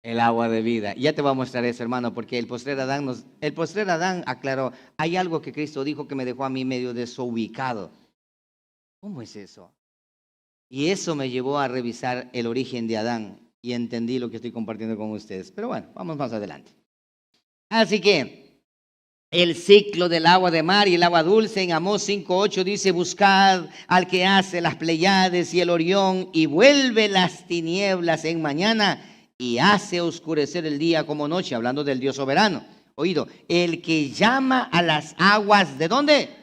el agua de vida. Ya te voy a mostrar eso, hermano, porque el postrer Adán aclaró, hay algo que Cristo dijo que me dejó a mí medio desubicado. ¿Cómo es eso? Y eso me llevó a revisar el origen de Adán y entendí lo que estoy compartiendo con ustedes. Pero bueno, vamos más adelante. Así que el ciclo del agua de mar y el agua dulce en Amós 5:8 dice, buscad al que hace las Pleiades y el Orión y vuelve las tinieblas en mañana y hace oscurecer el día como noche, hablando del Dios soberano. Oído, el que llama a las aguas, ¿de dónde?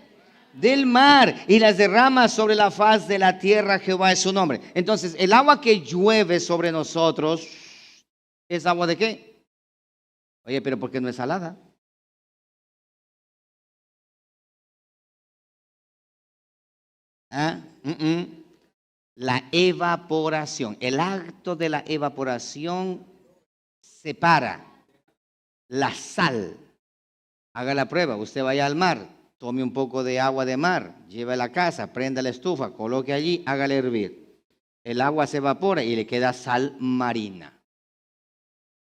Del mar, y las derrama sobre la faz de la tierra, Jehová es su nombre. Entonces, el agua que llueve sobre nosotros, ¿es agua de qué? Oye, pero ¿por qué no es salada? ¿Ah? La evaporación, el acto de la evaporación separa la sal. Haga la prueba, usted vaya al mar, tome un poco de agua de mar, lleve a la casa, prenda la estufa, coloque allí, hágale hervir. El agua se evapora y le queda sal marina.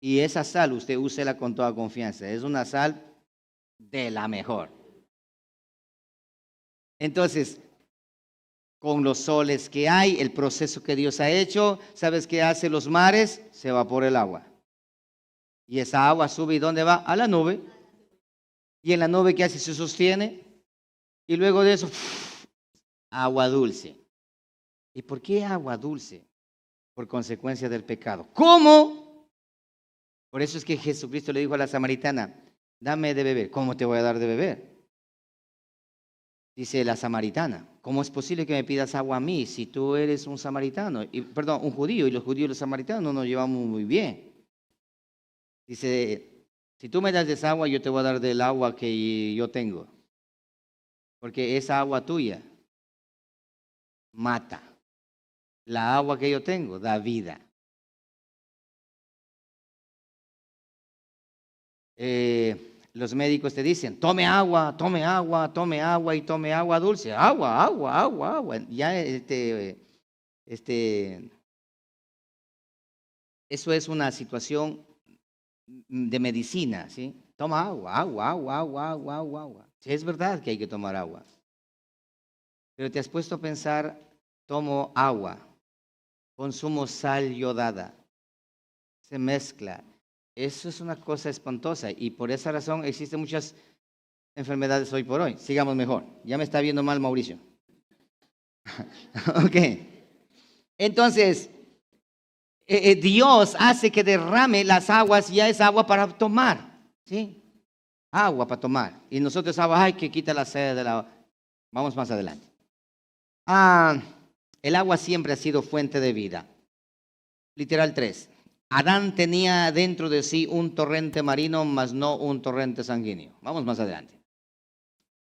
Y esa sal usted úsela con toda confianza, es una sal de la mejor. Entonces, con los soles que hay, el proceso que Dios ha hecho, ¿sabes qué hace los mares? Se evapora el agua. Y esa agua sube, ¿y dónde va? A la nube. Y en la nube, ¿qué hace? Se sostiene. Y luego de eso, agua dulce. ¿Y por qué agua dulce? Por consecuencia del pecado. ¿Cómo? Por eso es que Jesucristo le dijo a la samaritana, dame de beber. ¿Cómo te voy a dar de beber? Dice la samaritana, ¿cómo es posible que me pidas agua a mí si tú eres un samaritano? Perdón, un judío, y los judíos y los samaritanos no nos llevamos muy bien. Dice, si tú me das de esa agua, yo te voy a dar del agua que yo tengo. Porque esa agua tuya mata. La agua que yo tengo da vida. Los médicos te dicen, tome agua, tome agua, tome agua y tome agua dulce. Agua, agua, agua, agua. Ya eso es una situación de medicina, ¿sí? Toma agua, agua, agua, agua, agua, agua, agua. Sí, es verdad que hay que tomar agua. Pero te has puesto a pensar, tomo agua, consumo sal yodada, se mezcla. Eso es una cosa espantosa y por esa razón existen muchas enfermedades hoy por hoy. Sigamos mejor. Ya me está viendo mal Mauricio. Ok. Entonces, Dios hace que derrame las aguas, ya es agua para tomar, ¿sí? Agua para tomar. Y nosotros agua, ay, que quita la sed de la... Vamos más adelante. El agua siempre ha sido fuente de vida. Literal 3. Adán tenía dentro de sí un torrente marino, mas no un torrente sanguíneo. Vamos más adelante.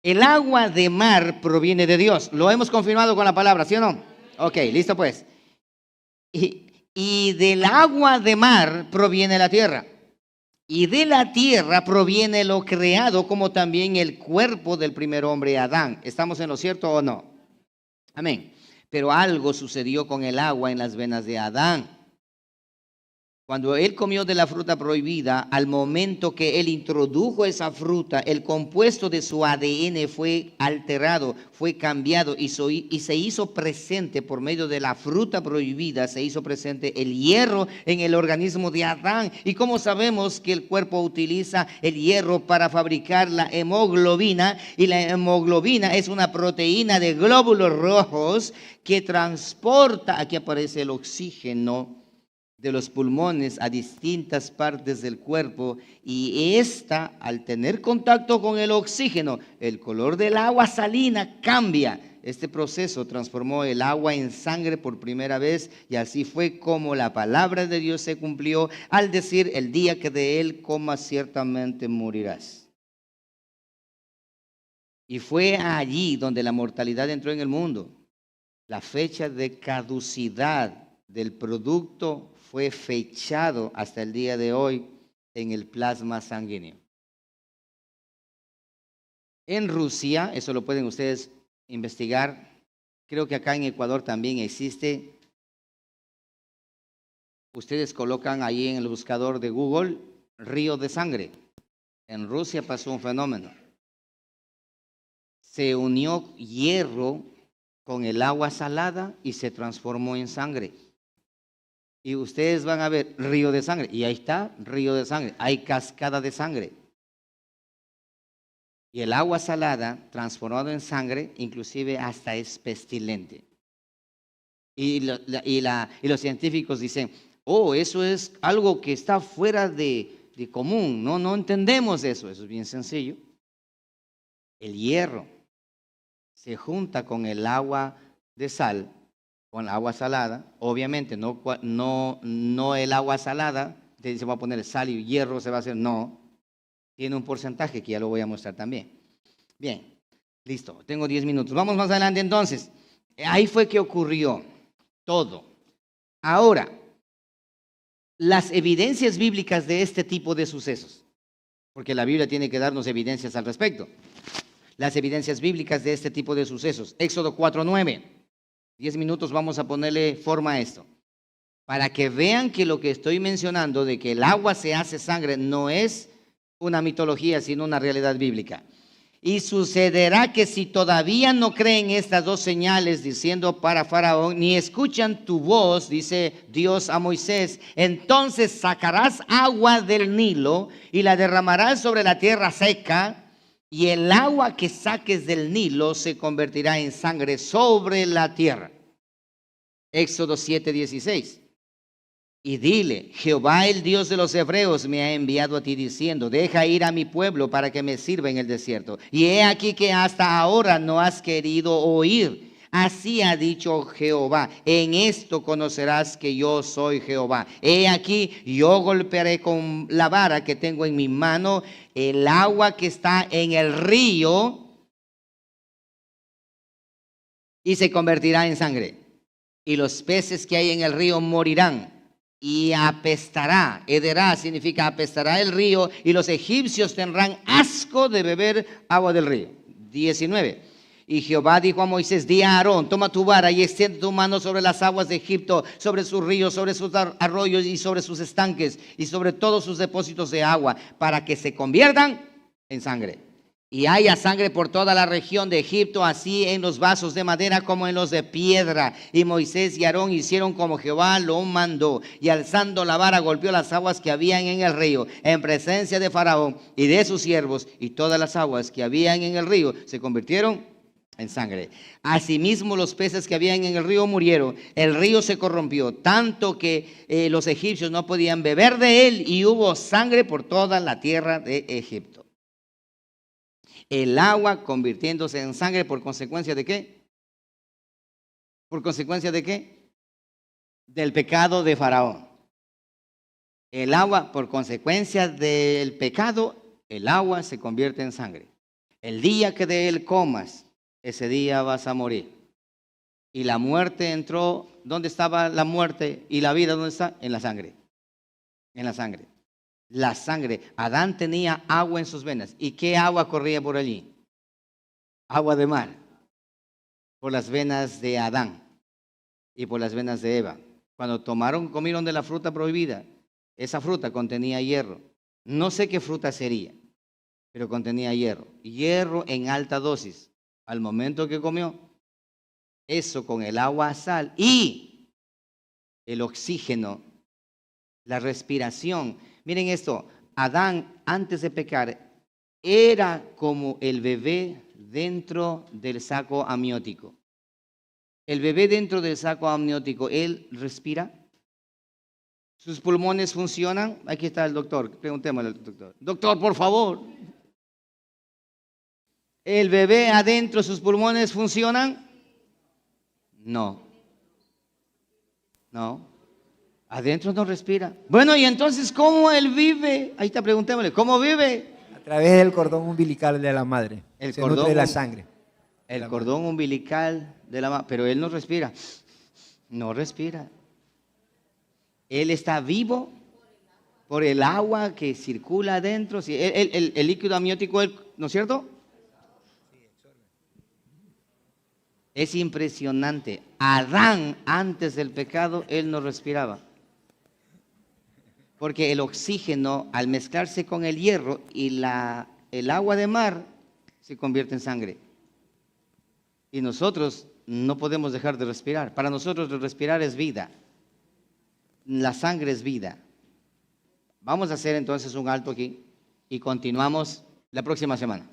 El agua de mar proviene de Dios. Lo hemos confirmado con la palabra, ¿sí o no? Ok, listo pues. Y del agua de mar proviene la tierra. Y de la tierra proviene lo creado, como también el cuerpo del primer hombre, Adán. ¿Estamos en lo cierto o no? Amén. Pero algo sucedió con el agua en las venas de Adán. Cuando él comió de la fruta prohibida, al momento que él introdujo esa fruta, el compuesto de su ADN fue alterado, fue cambiado y se hizo presente por medio de la fruta prohibida, se hizo presente el hierro en el organismo de Adán. ¿Y cómo sabemos que el cuerpo utiliza el hierro para fabricar la hemoglobina? Y la hemoglobina es una proteína de glóbulos rojos que transporta, aquí aparece el oxígeno de los pulmones a distintas partes del cuerpo, y esta, al tener contacto con el oxígeno, el color del agua salina cambia este proceso transformó el agua en sangre por primera vez y así fue como la palabra de Dios se cumplió al decir: el día que de él comas ciertamente morirás. Y fue allí donde la mortalidad entró en el mundo. La fecha de caducidad del producto fue fechado hasta el día de hoy en el plasma sanguíneo. En Rusia, eso lo pueden ustedes investigar, creo que acá en Ecuador también existe. Ustedes colocan ahí en el buscador de Google río de sangre. En Rusia pasó un fenómeno. Se unió hierro con el agua salada y se transformó en sangre. Y ustedes van a ver río de sangre. Y ahí está, río de sangre. Hay cascada de sangre. Y el agua salada, transformado en sangre, inclusive hasta es pestilente. Y los científicos dicen: oh, eso es algo que está fuera de común. No entendemos eso. Eso es bien sencillo. El hierro se junta con el agua de sal, con el agua salada. Obviamente no el agua salada, se va a poner sal y hierro, se va a hacer, no. Tiene un porcentaje que ya lo voy a mostrar también. Bien, listo, tengo 10 minutos. Vamos más adelante entonces. Ahí fue que ocurrió todo. Ahora, las evidencias bíblicas de este tipo de sucesos, porque la Biblia tiene que darnos evidencias al respecto. Las evidencias bíblicas de este tipo de sucesos. Éxodo 4:9. 10 minutos vamos a ponerle forma a esto. Para que vean que lo que estoy mencionando de que el agua se hace sangre no es una mitología, sino una realidad bíblica. Y sucederá que si todavía no creen estas dos señales, diciendo para Faraón, ni escuchan tu voz, dice Dios a Moisés, entonces sacarás agua del Nilo y la derramarás sobre la tierra seca, y el agua que saques del Nilo se convertirá en sangre sobre la tierra. Éxodo 7:16. Y dile: Jehová, el Dios de los hebreos, me ha enviado a ti diciendo: deja ir a mi pueblo para que me sirva en el desierto. Y he aquí que hasta ahora no has querido oír. Así ha dicho Jehová: en esto conocerás que yo soy Jehová. He aquí, yo golpearé con la vara que tengo en mi mano el agua que está en el río y se convertirá en sangre. Y los peces que hay en el río morirán. Y apestará, hederá significa apestará el río, y los egipcios tendrán asco de beber agua del río. 19. Y Jehová dijo a Moisés: di a Aarón, toma tu vara y extiende tu mano sobre las aguas de Egipto, sobre sus ríos, sobre sus arroyos y sobre sus estanques y sobre todos sus depósitos de agua, para que se conviertan en sangre. Y haya sangre por toda la región de Egipto, así en los vasos de madera como en los de piedra. Y Moisés y Aarón hicieron como Jehová lo mandó. Y alzando la vara golpeó las aguas que habían en el río, en presencia de Faraón y de sus siervos. Y todas las aguas que habían en el río se convirtieron en sangre. Asimismo los peces que habían en el río murieron. El río se corrompió, tanto que los egipcios no podían beber de él. Y hubo sangre por toda la tierra de Egipto. El agua convirtiéndose en sangre por consecuencia de ¿qué? ¿Por consecuencia de qué? Del pecado de Faraón. El agua, por consecuencia del pecado, el agua se convierte en sangre. El día que de él comas, ese día vas a morir. Y la muerte entró. ¿Dónde estaba la muerte? ¿Y la vida dónde está? En la sangre. En la sangre. La sangre. Adán tenía agua en sus venas. ¿Y qué agua corría por allí? Agua de mar. Por las venas de Adán y por las venas de Eva. Cuando comieron de la fruta prohibida, esa fruta contenía hierro. No sé qué fruta sería, pero contenía hierro. Hierro en alta dosis. Al momento que comió, eso con el agua a sal y el oxígeno, la respiración. Miren esto, Adán antes de pecar era como el bebé dentro del saco amniótico. El bebé dentro del saco amniótico, él respira. ¿Sus pulmones funcionan? Aquí está el doctor, preguntémosle al doctor. Doctor, por favor. ¿El bebé adentro, sus pulmones funcionan? No. No. Adentro no respira. Bueno, y entonces, ¿cómo él vive? Ahí está, preguntémosle, ¿cómo vive? A través del cordón umbilical de la madre. El Se cordón nutre de la um- sangre. El cordón umbilical de la madre. Pero él no respira. No respira. Él está vivo por el agua que circula adentro. Sí, el líquido amniótico, ¿no es cierto? Es impresionante. Adán, antes del pecado, él no respiraba. Porque el oxígeno, al mezclarse con el hierro y el agua de mar, se convierte en sangre. Y nosotros no podemos dejar de respirar. Para nosotros el respirar es vida. La sangre es vida. Vamos a hacer entonces un alto aquí y continuamos la próxima semana.